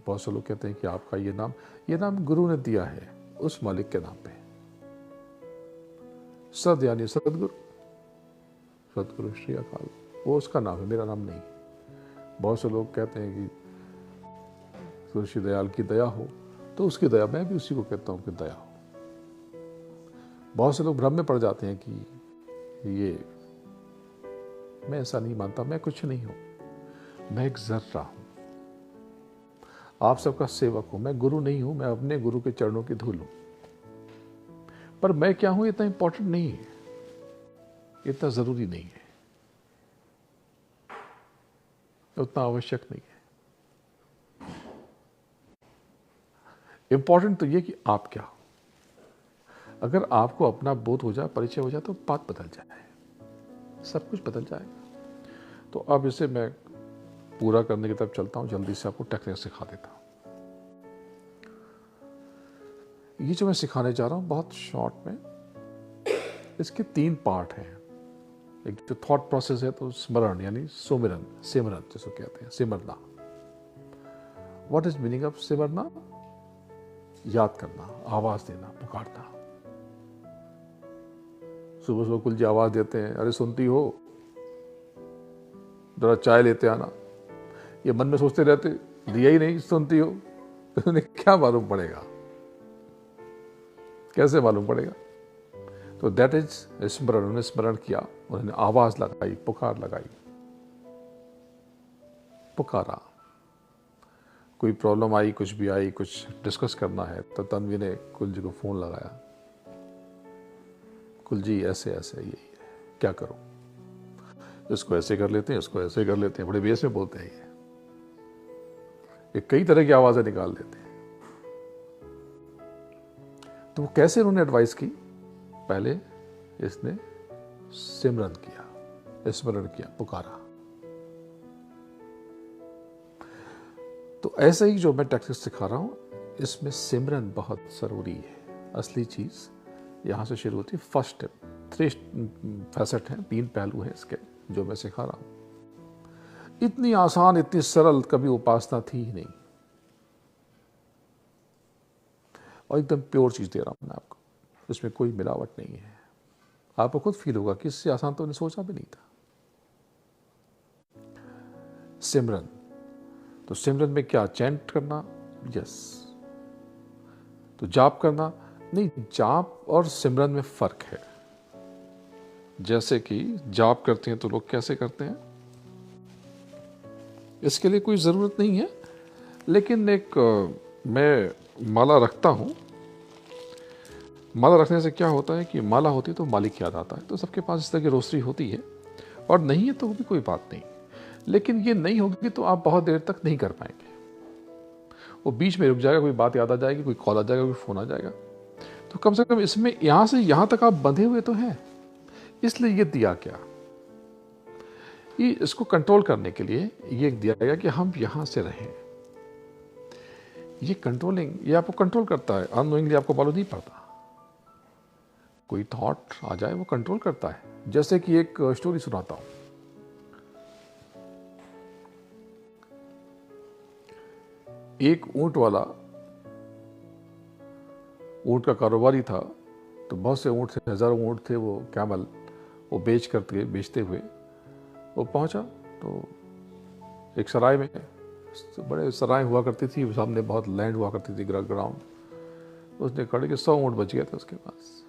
बहुत से लोग कहते हैं कि आपका ये नाम गुरु ने दिया है उस मालिक के नाम पे। सद यानी सदगुरु, सदगुरु श्री अकाल, वो उसका नाम है, मेरा नाम नहीं। बहुत से लोग कहते हैं कि तुलसी दयाल की दया हो, तो उसकी दया, मैं भी उसी को कहता हूँ कि दया हो। बहुत से लोग भ्रम में पड़ जाते हैं कि ये, मैं ऐसा नहीं मानता, मैं कुछ नहीं हूं, मैं एक जर्रा हूं, आप सबका सेवक हूं, मैं गुरु नहीं हूं, मैं अपने गुरु के चरणों की धूल हूं। पर मैं क्या हूं इतना इंपॉर्टेंट नहीं है, इतना जरूरी नहीं है, उतना आवश्यक नहीं है। इंपॉर्टेंट तो ये कि आप क्या हो। अगर आपको अपना बोध हो जाए, परिचय हो जाए, तो बात बदल जाए, सब कुछ बदल जाएगा। तो अब इसे मैं पूरा करने की तरफ चलता हूं, जल्दी से आपको टेक्निक सिखा देता हूं। ये जो मैं सिखाने जा रहा हूं बहुत शॉर्ट में, इसके 3 पार्ट हैं। एक जो थॉट प्रोसेस है, तो स्मरण यानी सुमिरन, सिमरन जिसको कहते हैं, सिमरना। व्हाट इज मीनिंग ऑफ सिमरना? याद करना, आवाज देना, पुकारना। सुबह सुबह कुल जी आवाज देते हैं, अरे सुनती हो, जरा चाय लेते आना। ये मन में सोचते रहते, दिया ही नहीं, सुनती हो, तो उन्हें क्या मालूम पड़ेगा, कैसे मालूम पड़ेगा? तो दैट इज स्मरण। उन्होंने स्मरण किया, उन्होंने आवाज लगाई, पुकार लगाई, पुकारा। कोई प्रॉब्लम आई, कुछ भी आई, कुछ डिस्कस करना है, तो तन्वी ने कुल जी को फोन लगाया, कुल जी ऐसे ऐसे यही है, क्या करूं? इसको ऐसे कर लेते हैं, इसको ऐसे कर लेते हैं, बड़े बेस में बोलते हैं ये कई तरह की आवाजें निकाल देते हैं। तो वो कैसे उन्होंने एडवाइस की? पहले इसने सिमरन किया, स्मरण किया, पुकारा। तो ऐसे ही जो मैं टेक्निक सिखा रहा हूं, इसमें सिमरन बहुत जरूरी है। असली चीज यहां से शुरू होती है। फर्स्ट स्टेप, 3 फैसेट हैं, 3 पहलू हैं इसके, जो मैं सिखा रहा हूं। इतनी आसान, इतनी सरल कभी उपासना थी ही नहीं, और एकदम प्योर चीज दे रहा हूं मैं आपको, इसमें कोई मिलावट नहीं है। आपको खुद फील होगा कि इससे आसान तो मैंने सोचा भी नहीं था। सिमरन, तो सिमरन में क्या? चैंट करना, यस। तो जाप करना नहीं, जाप और सिमरन में फर्क है। जैसे कि जाप करते हैं तो लोग कैसे करते हैं, इसके लिए कोई जरूरत नहीं है, लेकिन एक मैं माला रखता हूं। माला रखने से क्या होता है कि माला होती है तो मालिक याद आता है। तो सबके पास इस तरह की रोशनी होती है, और नहीं है तो भी कोई बात नहीं, लेकिन ये नहीं होगी तो आप बहुत देर तक नहीं कर पाएंगे। वो बीच में रुक जाएगा, कोई बात याद आ जाएगी, कोई कॉल आ जाएगा, कोई फोन आ जाएगा। तो कम से कम इसमें यहां से यहां तक आप बंधे हुए तो हैं। इसलिए ये दिया क्या, ये इसको कंट्रोल करने के लिए ये दिया गया कि हम यहां से रहें। ये कंट्रोलिंग, ये आपको कंट्रोल करता है, अननोइंगली आपको मालूम नहीं पड़ता। कोई थॉट आ जाए वो कंट्रोल करता है। जैसे कि एक स्टोरी सुनाता हूं। एक ऊंट वाला, ऊंट का कारोबारी था। तो बहुत से ऊंट थे, हजारों ऊंट थे, वो कैमल, वो बेचते हुए वो पहुंचा। तो एक सराय में, बड़े सराय हुआ करती थी, सामने बहुत लैंड हुआ करती थी, ग्राउंड। उसने खड़े के 100 ऊंट बच गए थे उसके पास।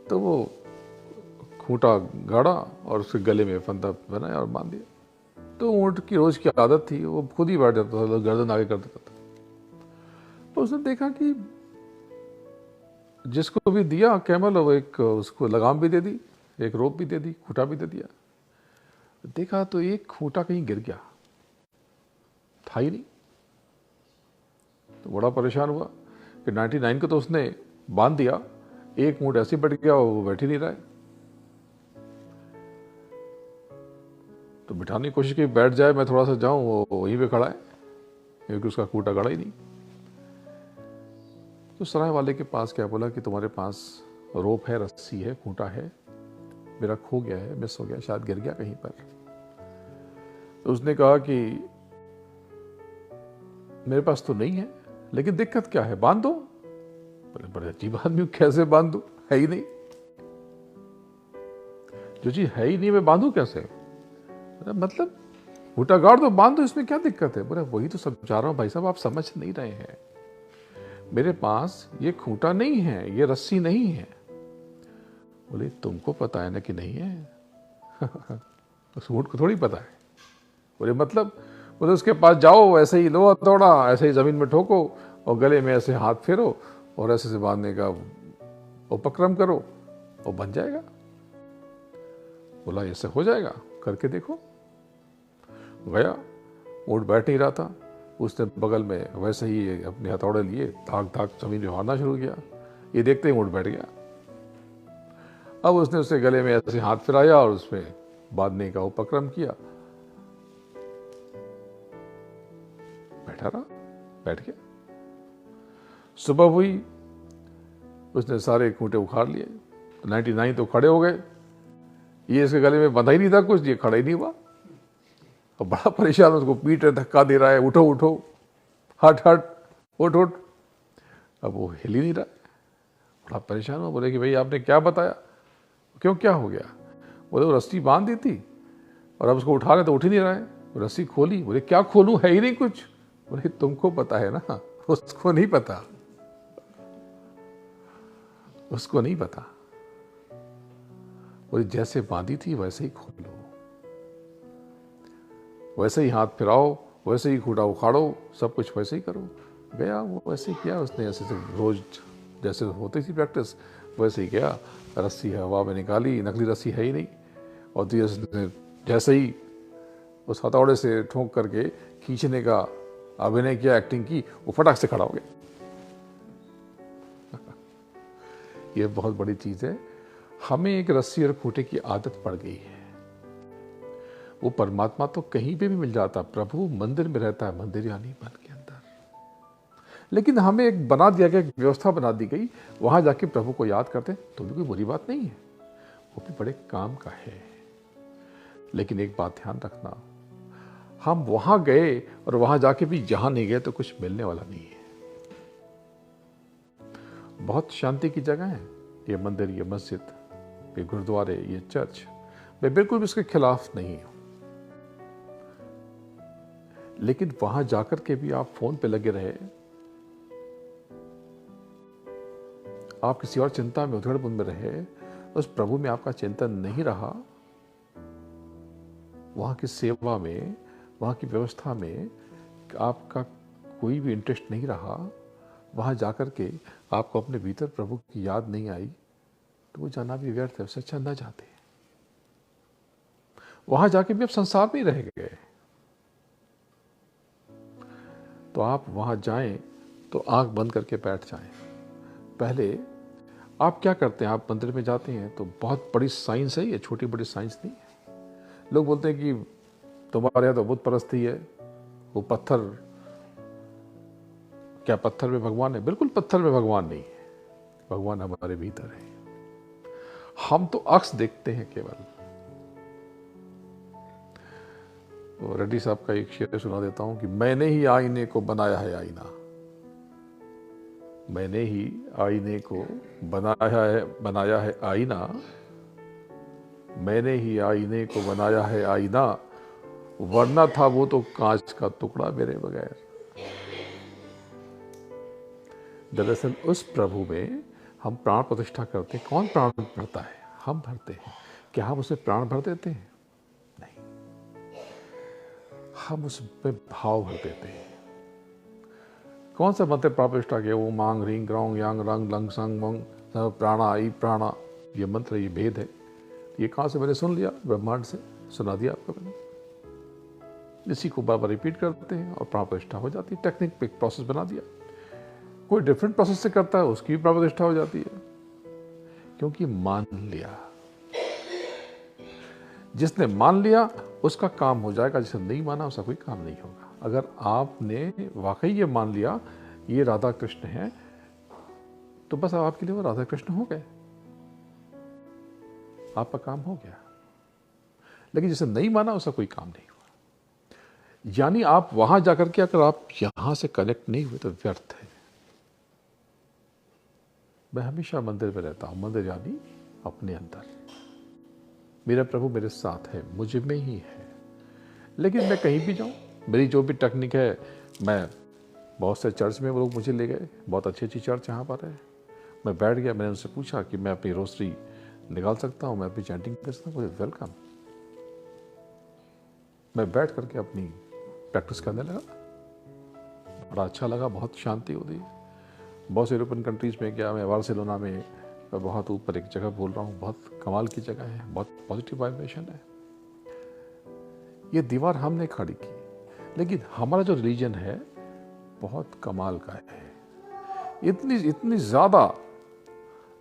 तो वो खूंटा गाड़ा और उसके गले में फंदा बनाया और बांध दिया। तो ऊंट की रोज की आदत थी, वो खुद ही बैठ जाता था, गर्दन आगे कर देता था। तो उसने देखा कि जिसको भी दिया कैमल, वो एक उसको लगाम भी दे दी, एक रोप भी दे दी, खूंटा भी दे दिया। देखा तो एक खूंटा कहीं गिर गया, था ही नहीं। तो बड़ा परेशान हुआ कि 99 को तो उसने बांध दिया, एक ऊंट ऐसे बैठ गया, वो बैठ ही नहीं रहा है। तो बिठाने की कोशिश की, बैठ जाए, मैं थोड़ा सा जाऊं, वो वहीं पे खड़ा है, क्योंकि उसका खूंटा गड़ा ही नहीं। तो सराय वाले के पास क्या बोला कि तुम्हारे पास रोप है, रस्सी है, खूंटा है, मेरा खो गया है, मिस हो गया, शायद गिर गया कहीं पर। तो उसने कहा कि मेरे पास तो नहीं है, लेकिन दिक्कत क्या है, बांध दो। बोले बड़े अजीब आदमी, कैसे बांध दो, है ही नहीं। जो चीज है ही नहीं मैं बांधू कैसे? मतलब खूंटा गाड़ दो, बांध दो, इसमें क्या दिक्कत है? बोले वही तो समझा रहा हूं भाई साहब, आप समझ नहीं रहे हैं। मेरे पास ये खूंटा नहीं है, ये रस्सी नहीं है। बोले तुमको पता है ना कि नहीं है? उस ऊंट को थोड़ी पता है। बोले मतलब? बोले उसके पास जाओ, ऐसे ही लो हथौड़ा, ऐसे ही जमीन में ठोको और गले में ऐसे हाथ फेरो और ऐसे से बांधने का उपक्रम करो और बन जाएगा। बोला ऐसे हो जाएगा, करके देखो। गया, ऊंट बैठ नहीं रहा था, उसने बगल में वैसे ही अपने हथौड़े लिए, धाक धाक जमीन में मारना शुरू किया। ये देखते ही ऊंट बैठ गया। अब उसने उसके गले में ऐसे हाथ फिराया और उसमें बांधने का उपक्रम किया, बैठा रहा, बैठ गया। सुबह हुई, उसने सारे खूंटे उखाड़ लिए, 99 तो खड़े हो गए। ये इसके गले में बंधा ही नहीं था कुछ, ये खड़ा ही नहीं हुआ। और बड़ा परेशान, उसको पीट रहे, धक्का दे रहा है, उठो उठो, हट हट, उठ उठ। अब वो हिल ही नहीं रहा, बड़ा परेशान हुआ। बोले कि भाई आपने क्या बताया, क्यों, क्या हो गया? बोले वो रस्सी बांध दी थी और अब उसको उठा रहे तो उठ ही नहीं रहा है। रस्सी खोली, बोले क्या खोलूं, है ही नहीं कुछ। बोले तुमको पता है ना, उसको नहीं पता, उसको नहीं पता। बोले जैसे बांधी थी वैसे ही खोलो, वैसे ही हाथ फिराओ, वैसे ही खूंटा उखाड़ो, सब कुछ वैसे ही करो। गया, वो वैसे ही किया उसने, ऐसे रोज जैसे होती थी प्रैक्टिस वैसे ही किया। रस्सी हवा में निकाली, नकली रस्सी है ही नहीं, और जैसे ही उस हथौड़े से ठोक करके खींचने का अभिनय किया, एक्टिंग की, वो फटाक से खड़ा हो गया। ये बहुत बड़ी चीज है। हमें एक रस्सी और खूंटे की आदत पड़ गई है। वो परमात्मा तो कहीं पे भी मिल जाता, प्रभु मंदिर में रहता है, मंदिर यानी मन के अंदर। लेकिन हमें एक बना दिया गया, एक व्यवस्था बना दी गई, वहां जाके प्रभु को याद करते तो भी कोई बुरी बात नहीं है, वो भी बड़े काम का है। लेकिन एक बात ध्यान रखना, हम वहां गए और वहां जाके भी जहां नहीं गए तो कुछ मिलने वाला नहीं है। बहुत शांति की जगह है ये मंदिर, ये मस्जिद, ये गुरुद्वारे, ये चर्च, मैं बिल्कुल भी इसके खिलाफ नहीं हूं। लेकिन वहां जाकर के भी आप फोन पे लगे रहे, आप किसी और चिंता में, उधेड़ बुन में रहे, उस प्रभु में आपका चिंतन नहीं रहा, वहां की सेवा में, वहां की व्यवस्था में आपका कोई भी इंटरेस्ट नहीं रहा, वहां जाकर के आपको अपने भीतर प्रभु की याद नहीं आई, तो वो जाना भी व्यर्थ है, उससे अच्छा न जाते। वहां जाके भी आप संसार में ही रह गए। तो आप वहां जाएं तो आंख बंद करके बैठ जाएं। पहले आप क्या करते हैं, आप मंदिर में जाते हैं तो बहुत बड़ी साइंस है, ये छोटी बड़ी साइंस नहीं है। लोग बोलते हैं कि तुम्हारे यहाँ तो बुत परस्ती है, वो पत्थर, क्या पत्थर में भगवान है? बिल्कुल पत्थर में भगवान नहीं है, भगवान हमारे भीतर है। हम तो अक्स देखते हैं केवल। तो रेड्डी साहब का एक शेर सुना देता हूं कि मैंने ही आईने को बनाया है आईना, मैंने ही आईने को बनाया है आईना, मैंने ही आईने को बनाया है आईना, वरना था वो तो कांच का टुकड़ा मेरे बगैर। दरअसल उस प्रभु में हम प्राण प्रतिष्ठा करते हैं। कौन प्राण भरता है? हम भरते हैं। क्या हम उसमें प्राण भर देते हैं? नहीं, हम उसमें भाव भर देते हैं। कौन सा मंत्र प्राण प्रतिष्ठा किया? वो मांग रिंग ग्राउंग यांग रंग लंग संग मंग प्राणा आई प्राणा, ये मंत्र, ये भेद है। ये कहाँ से मैंने सुन लिया? ब्रह्मांड से सुना दिया आपको मैंने। इसी को बार बार रिपीट करते हैं और प्राण प्रतिष्ठा हो जाती है। टेक्निक पे एक प्रोसेस बना दिया। कोई डिफरेंट प्रोसेस से करता है, उसकी भी प्राण प्रतिष्ठा हो जाती है, क्योंकि मान लिया। जिसने मान लिया उसका काम हो जाएगा, जिसने नहीं माना उसका कोई काम नहीं होगा। अगर आपने वाकई ये मान लिया ये राधा कृष्ण है, तो बस आपके लिए वो राधा कृष्ण हो गए, आपका काम हो गया। लेकिन जिसे नहीं माना उसका कोई काम नहीं हुआ। यानी आप वहां जाकर के अगर आप यहां से कनेक्ट नहीं हुए तो व्यर्थ है। मैं हमेशा मंदिर में रहता हूं, मंदिर यानी अपने अंदर। मेरा प्रभु मेरे साथ है, मुझ में ही है। लेकिन मैं कहीं भी जाऊं, मेरी जो भी टेक्निक है, मैं बहुत से चर्च में वो लोग मुझे ले गए, बहुत अच्छी अच्छी चर्च यहाँ पर है। मैं बैठ गया, मैंने उनसे पूछा कि मैं अपनी रोस्ट्री निकाल सकता हूँ, मैं अपनी चैंटिंग कर सकता हूँ? वेलकम। मैं बैठ करके अपनी प्रैक्टिस करने लगा, बड़ा अच्छा लगा, बहुत शांति होती है। बहुत से यूरोपियन कंट्रीज़ में गया, मैं बार्सिलोना में, मैं बहुत ऊपर एक जगह बोल रहा हूँ, बहुत कमाल की जगह है, बहुत पॉजिटिव वाइब्रेशन है। ये दीवार हमने खड़ी की, लेकिन हमारा जो रिलीजन है बहुत कमाल का है। इतनी ज़्यादा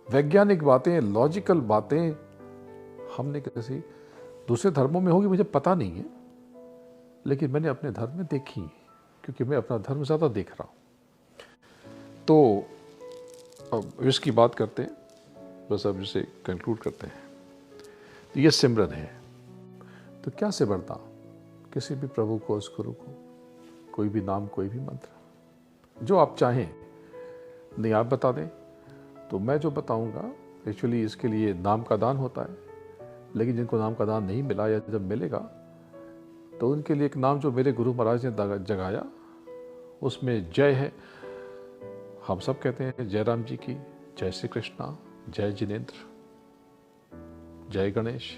वैज्ञानिक बातें, लॉजिकल बातें हमने किसी दूसरे धर्मों में होगी मुझे पता नहीं है, लेकिन मैंने अपने धर्म में देखी, क्योंकि मैं अपना धर्म ज़्यादा देख रहा हूँ। तो अब इसकी बात करते हैं, बस अब इसे कंक्लूड करते हैं। तो ये सिमरन है। तो क्या सिमरना? किसी भी प्रभु को, उस गुरु को, कोई भी नाम, कोई भी मंत्र, जो आप चाहें। नहीं आप बता दें तो मैं जो बताऊंगा, एक्चुअली इसके लिए नाम का दान होता है, लेकिन जिनको नाम का दान नहीं मिला या जब मिलेगा तो उनके लिए एक नाम जो मेरे गुरु महाराज ने जगाया, उसमें जय है। हम सब कहते हैं जय राम जी की, जय श्री कृष्णा, जय जिनेन्द्र, जय गणेश,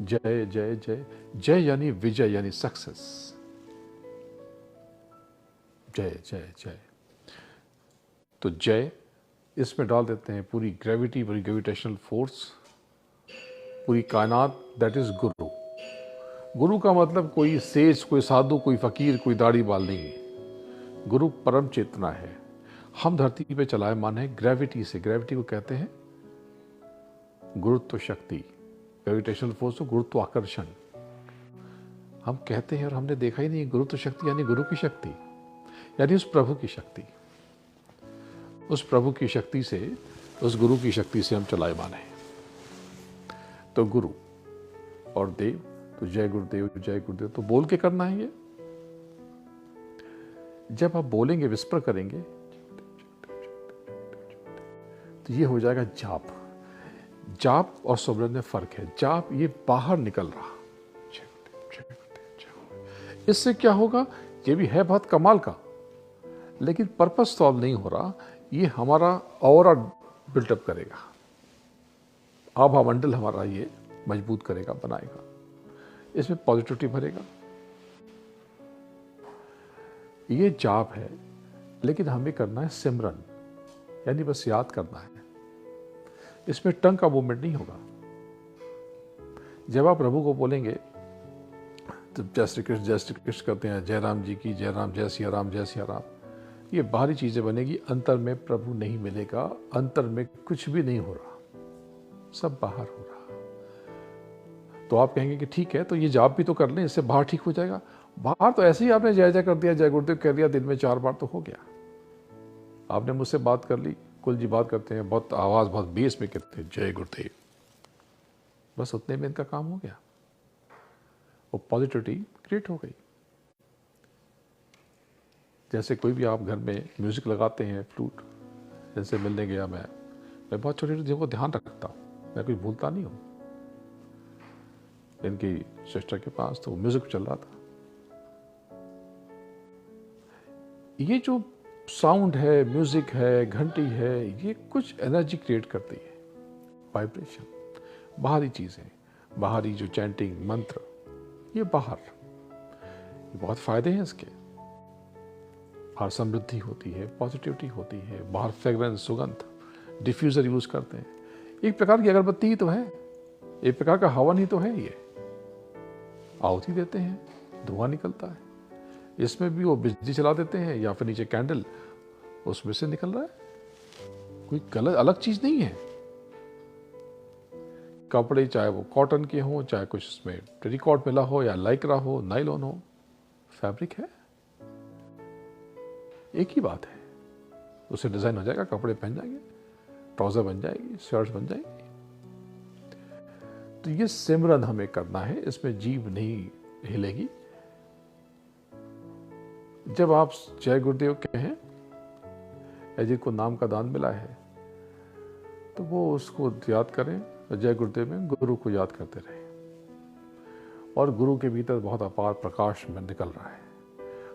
जय जय जय। जय यानी विजय, यानी सक्सेस। जय जय जय। तो जय इसमें डाल देते हैं पूरी ग्रेविटी, पूरी ग्रेविटेशनल फोर्स, पूरी कायनात, दैट इज गुरु। गुरु का मतलब कोई सेज, कोई साधु, कोई फकीर, कोई दाढ़ी बाल नहीं है। गुरु परम चेतना है। हम धरती पे चलायमान है ग्रेविटी से। ग्रेविटी को कहते हैं गुरुत्व शक्ति, ग्रेविटेशनल फोर्स को गुरुत्व आकर्षण हम कहते हैं, और हमने देखा ही नहीं। गुरुत्व शक्ति यानी गुरु की शक्ति, यानी उस प्रभु की शक्ति। उस प्रभु की शक्ति से, उस गुरु की शक्ति से हम चलायमान हैं। तो गुरु और देव, तो जय गुरुदेव, जय गुरुदेव तो बोल के करना है ये। जब आप बोलेंगे, विस्पर करेंगे, तो ये हो जाएगा जाप। जाप और सिमरन में फर्क है। जाप ये बाहर निकल रहा, इससे क्या होगा, ये भी है बहुत कमाल का, लेकिन पर्पस सॉल्व नहीं हो रहा। ये हमारा ऑरा बिल्टअप करेगा, आभामंडल हमारा ये मजबूत करेगा, बनाएगा, इसमें पॉजिटिविटी भरेगा। ये जाप है, लेकिन हमें करना है सिमरन, यानी बस याद करना है। इसमें टंग का मूवमेंट नहीं होगा। जब आप प्रभु को बोलेंगे तो जय श्री कृष्ण करते हैं, जय राम जी की, जय राम, जय सिया राम, जय सिया राम, ये बाहरी चीजें बनेगी, अंतर में प्रभु नहीं मिलेगा। अंतर में कुछ भी नहीं हो रहा, सब बाहर हो रहा। तो आप कहेंगे कि ठीक है, तो ये जाप भी तो कर लें, इससे बाहर ठीक हो जाएगा। बाहर तो ऐसे ही आपने जय जय कर दिया, जय गुरुदेव कह दिया, दिन में 4 बार तो हो गया। आपने मुझसे बात कर ली, कुल जी बात करते हैं, बहुत आवाज, बहुत बेस में कहते हैं जय गुरुदेव, बस उतने में इनका काम हो गया, वो पॉजिटिविटी क्रिएट हो गई। जैसे कोई भी आप घर में म्यूजिक लगाते हैं, फ्लूट, जैसे मिलने गया मैं बहुत छोटी छोटी चीज़ों को ध्यान रखता हूँ, मैं कुछ भूलता नहीं हूँ। इनकी सिस्टर के पास तो म्यूजिक चल रहा था, ये जो साउंड है, म्यूजिक है, घंटी है, ये कुछ एनर्जी क्रिएट करती है, वाइब्रेशन, बाहरी चीजें, बाहरी जो चैंटिंग, मंत्र, ये बाहर, ये बहुत फायदे हैं इसके। बाहर समृद्धि होती है, पॉजिटिविटी होती है, बाहर फ्रेग्रेंस, सुगंध, डिफ्यूजर यूज करते हैं, एक प्रकार की अगरबत्ती ही तो है, एक प्रकार का हवन ही तो है। ये आहुति देते हैं, धुआं निकलता है, इसमें भी वो बिजली चला देते हैं या फिर नीचे कैंडल, उसमें से निकल रहा है, कोई गलत अलग चीज नहीं है। कपड़े चाहे वो कॉटन के हो, चाहे कुछ उसमें टेरिकॉट मिला हो, या लाइक्रा हो, नाइलॉन हो, फैब्रिक है, एक ही बात है। उससे डिजाइन हो जाएगा, कपड़े पहन जाएंगे, ट्राउजर बन जाएगी, शर्ट बन जाएगी। तो ये सिमरन हमें करना है, इसमें जीभ नहीं हिलेगी, जब आप जय गुरुदेव कहें या जिनको नाम का दान मिला है तो वो उसको याद करें और जय गुरुदेव में गुरु को याद करते रहें। और गुरु के भीतर बहुत अपार प्रकाश में निकल रहा है,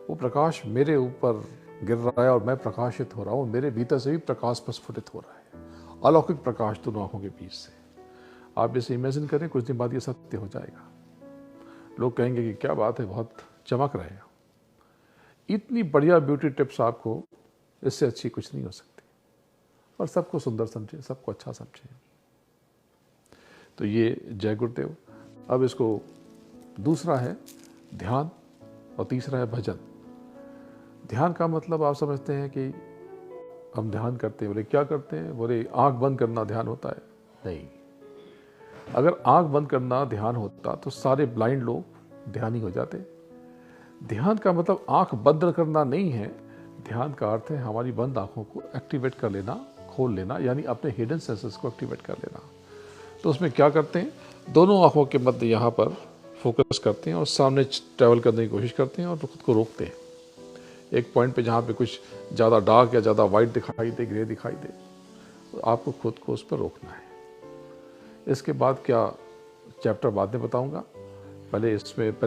वो प्रकाश मेरे ऊपर गिर रहा है और मैं प्रकाशित हो रहा हूँ, मेरे भीतर से भी प्रकाश प्रस्फुटित हो रहा है, अलौकिक प्रकाश दोनों आंखों के बीच से। आप इसे इमेजिन करें, कुछ दिन बाद ये सत्य हो जाएगा। लोग कहेंगे कि क्या बात है, बहुत चमक रहे हैं। इतनी बढ़िया ब्यूटी टिप्स आपको इससे अच्छी कुछ नहीं हो सकती। और सबको सुंदर समझे, सबको अच्छा समझे। तो ये जय गुरुदेव। अब इसको दूसरा है ध्यान और तीसरा है भजन। ध्यान का मतलब आप समझते हैं कि हम ध्यान करते हैं, बोले क्या करते हैं, बोले आंख बंद करना ध्यान होता है? नहीं। अगर आंख बंद करना ध्यान होता तो सारे ब्लाइंड लोग ध्यानी हो जाते। ध्यान का मतलब आंख बंद करना नहीं है। ध्यान का अर्थ है हमारी बंद आंखों को एक्टिवेट कर लेना, खोल लेना, यानी अपने हिडन सेंसेस को एक्टिवेट कर लेना। तो उसमें क्या करते हैं, दोनों आंखों के मध्य यहाँ पर फोकस करते हैं और सामने ट्रैवल करने की कोशिश करते हैं और खुद को रोकते हैं एक पॉइंट पे जहाँ पे कुछ ज़्यादा डार्क या ज़्यादा वाइट दिखाई दे, ग्रे दिखाई दे, तो आपको खुद को उस पर रोकना है। इसके बाद क्या चैप्टर बाद में बताऊंगा, पहले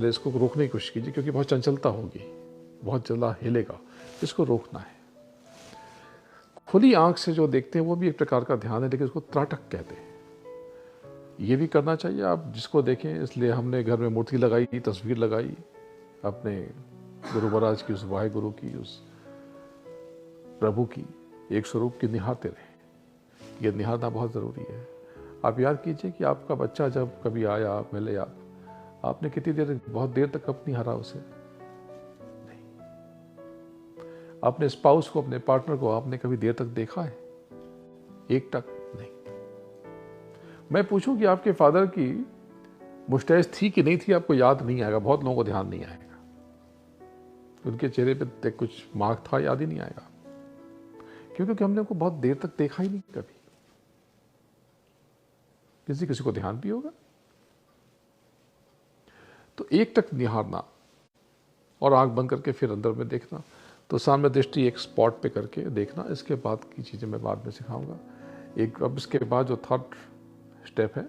इसको रोकने की कोशिश कीजिए, क्योंकि बहुत चंचलता होगी, बहुत जल्दा हिलेगा, इसको रोकना है। खुली आंख से जो देखते हैं वो भी एक प्रकार का ध्यान है, लेकिन उसको त्राटक कहते हैं। ये भी करना चाहिए आप जिसको देखें। इसलिए हमने घर में मूर्ति लगाई, तस्वीर लगाई अपने गुरु महाराज की, उस वाहे गुरु की, उस प्रभु की, एक स्वरूप की निहारते रहे। ये निहारना बहुत ज़रूरी है। आप याद कीजिए कि आपका बच्चा जब कभी आया मिले, आपने कितनी देर, बहुत देर तक कब निहारा उसे? नहीं। अपने स्पाउस को, अपने पार्टनर को आपने कभी देर तक देखा है? एक टक नहीं। मैं पूछूं कि आपके फादर की मुस्टैच थी कि नहीं थी, आपको याद नहीं आएगा। बहुत लोगों को ध्यान नहीं आएगा, उनके चेहरे पे कुछ मार्क था, याद ही नहीं आएगा, क्योंकि हमने उनको बहुत देर तक देखा ही नहीं कभी। किसी को ध्यान भी होगा। तो एक टक निहारना और आंख बंद करके फिर अंदर में देखना, तो सामने दृष्टि एक स्पॉट पे करके देखना। इसके बाद की चीजें मैं बाद में सिखाऊंगा। अब इसके बाद जो थर्ड स्टेप है,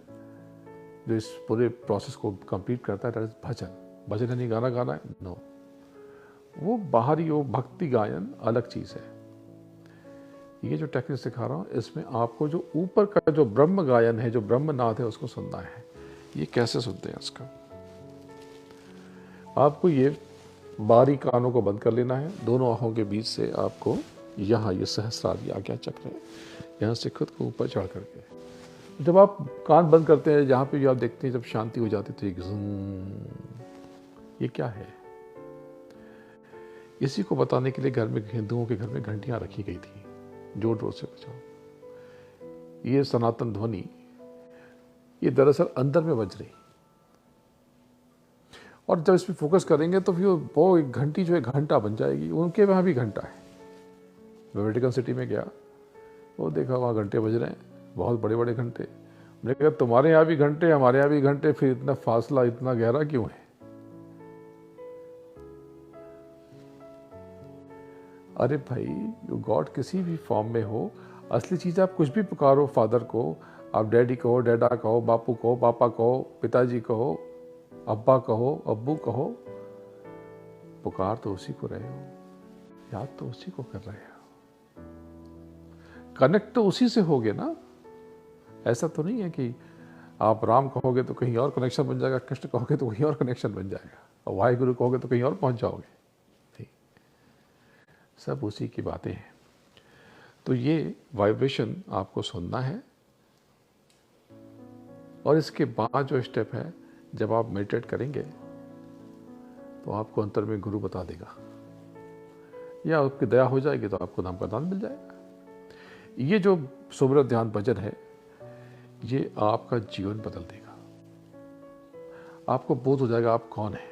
जो इस पूरे प्रोसेस को कंप्लीट करता है, भजन। भजन यानी गाना गाना है? नो, वो बाहरी, वो भक्ति गायन अलग चीज है। ये जो टेक्निक सिखा रहा हूं, इसमें आपको जो ऊपर का जो ब्रह्म गायन है, जो ब्रह्मनाद है, उसको सुनना है। ये कैसे सुनते हैं इसका? आपको ये बाहरी कानों को बंद कर लेना है, दोनों आंखों के बीच से आपको यहाँ ये सहस्रार, ये आज्ञा चक्र है, यहाँ से खुद को ऊपर चढ़ करके जब आप कान बंद करते हैं, जहाँ पे भी आप देखते हैं जब शांति हो जाती है तो एक ये क्या है? इसी को बताने के लिए घर में, हिंदुओं के घर में घंटियां रखी गई थी, जोर जोर से बजाओ। ये सनातन ध्वनि, ये दरअसल अंदर में बज रही, और जब इस पर फोकस करेंगे तो फिर वो एक घंटी जो है घंटा बन जाएगी। उनके वहां भी घंटा है। मैं वेटिकन सिटी में गया, वो देखा वहां घंटे बज रहे हैं, बहुत बड़े बड़े घंटे। मैंने कहा तुम्हारे यहाँ भी घंटे, हमारे यहाँ भी घंटे, फिर इतना फासला, इतना गहरा क्यों है? अरे भाई, गॉड किसी भी फॉर्म में हो, असली चीज आप कुछ भी पुकारो, फादर को आप डैडी कहो, डैडा कहो, बापू कहो, पापा कहो, पिताजी कहो, अब्बा कहो, अब्बू कहो, पुकार तो उसी को रहे हो, याद तो उसी को कर रहे हो, कनेक्ट तो उसी से होगे ना। ऐसा तो नहीं है कि आप राम कहोगे तो कहीं और कनेक्शन बन जाएगा, कृष्ण कहोगे तो कहीं और कनेक्शन बन जाएगा, और वाहिगुरु कहोगे तो कहीं और पहुंच जाओगे। नहीं, सब उसी की बातें हैं। तो ये वाइब्रेशन आपको सुनना है, और इसके बाद जो स्टेप है, जब आप मेडिटेट करेंगे तो आपको अंतर में गुरु बता देगा, या आपकी दया हो जाएगी तो आपको नाम का दान मिल जाएगा। ये जो सुमिरन ध्यान भजन है, ये आपका जीवन बदल देगा। आपको बोध हो जाएगा आप कौन है।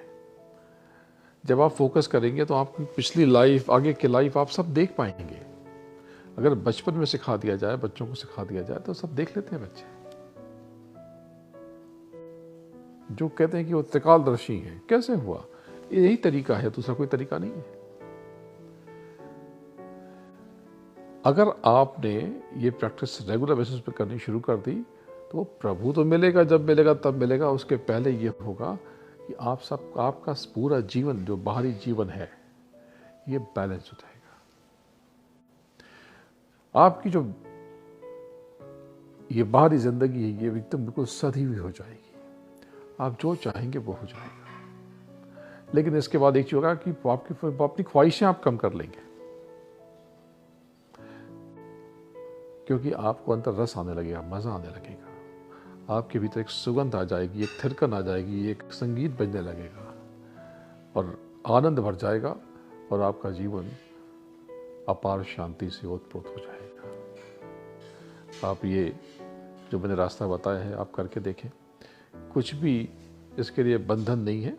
जब आप फोकस करेंगे तो आपकी पिछली लाइफ, आगे की लाइफ आप सब देख पाएंगे। अगर बचपन में सिखा दिया जाए, बच्चों को सिखा दिया जाए, तो सब देख लेते हैं बच्चे। जो कहते हैं कि वो त्रिकालदर्शी हैं, कैसे हुआ? यही तरीका है, दूसरा कोई तरीका नहीं है। अगर आपने ये प्रैक्टिस रेगुलर बेसिस पे करनी शुरू कर दी तो वो प्रभु तो मिलेगा, जब मिलेगा तब मिलेगा। उसके पहले ये होगा कि आपका पूरा जीवन, जो बाहरी जीवन है, ये बैलेंस हो जाएगा। आपकी जो ये बाहरी जिंदगी है, ये एकदम बिल्कुल सधी हुई हो जाएगी। आप जो चाहेंगे वो हो जाएगा। लेकिन इसके बाद एक चीज होगा कि अपनी ख्वाहिशें आप कम कर लेंगे, क्योंकि आपको अंदर रस आने लगेगा, मजा आने लगेगा। आपके भीतर एक सुगंध आ जाएगी, एक थिरकन आ जाएगी, एक संगीत बजने लगेगा और आनंद भर जाएगा और आपका जीवन अपार शांति से ओतप्रोत हो जाएगा। आप ये जो मैंने रास्ता बताया है, आप करके देखें। कुछ भी इसके लिए बंधन नहीं है,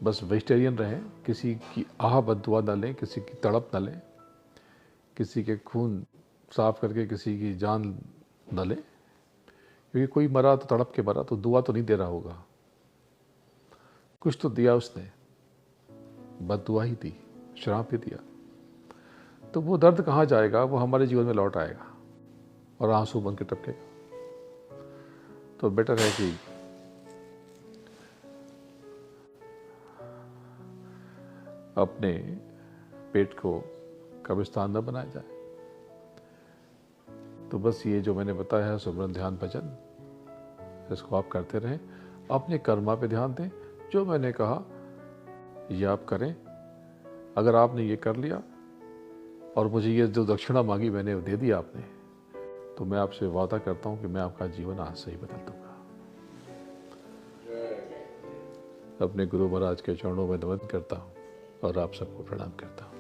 बस वेजिटेरियन रहें, किसी की आह बददुआ न लें, किसी की तड़प न लें, किसी के खून साफ करके किसी की जान न लें, क्योंकि कोई मरा तो तड़प के मरा, तो दुआ तो नहीं दे रहा होगा, कुछ तो दिया उसने, बददुआ ही दी, श्राप ही दिया। तो वो दर्द कहाँ जाएगा? वो हमारे जीवन में लौट आएगा और आंसू बन के टपकेगा। तो बेटर है कि अपने पेट को कब्रिस्तान न बनाया जाए। तो बस ये जो मैंने बताया है, सुमरन, ध्यान, भजन, इसको आप करते रहें। अपने कर्मा पे ध्यान दें। जो मैंने कहा ये आप करें। अगर आपने ये कर लिया और मुझे ये जो दक्षिणा मांगी मैंने दे दी आपने, तो मैं आपसे वादा करता हूं कि मैं आपका जीवन आज से ही बदल दूंगा। अपने गुरु महाराज के चरणों में नमन करता हूं और आप सबको प्रणाम करता हूं।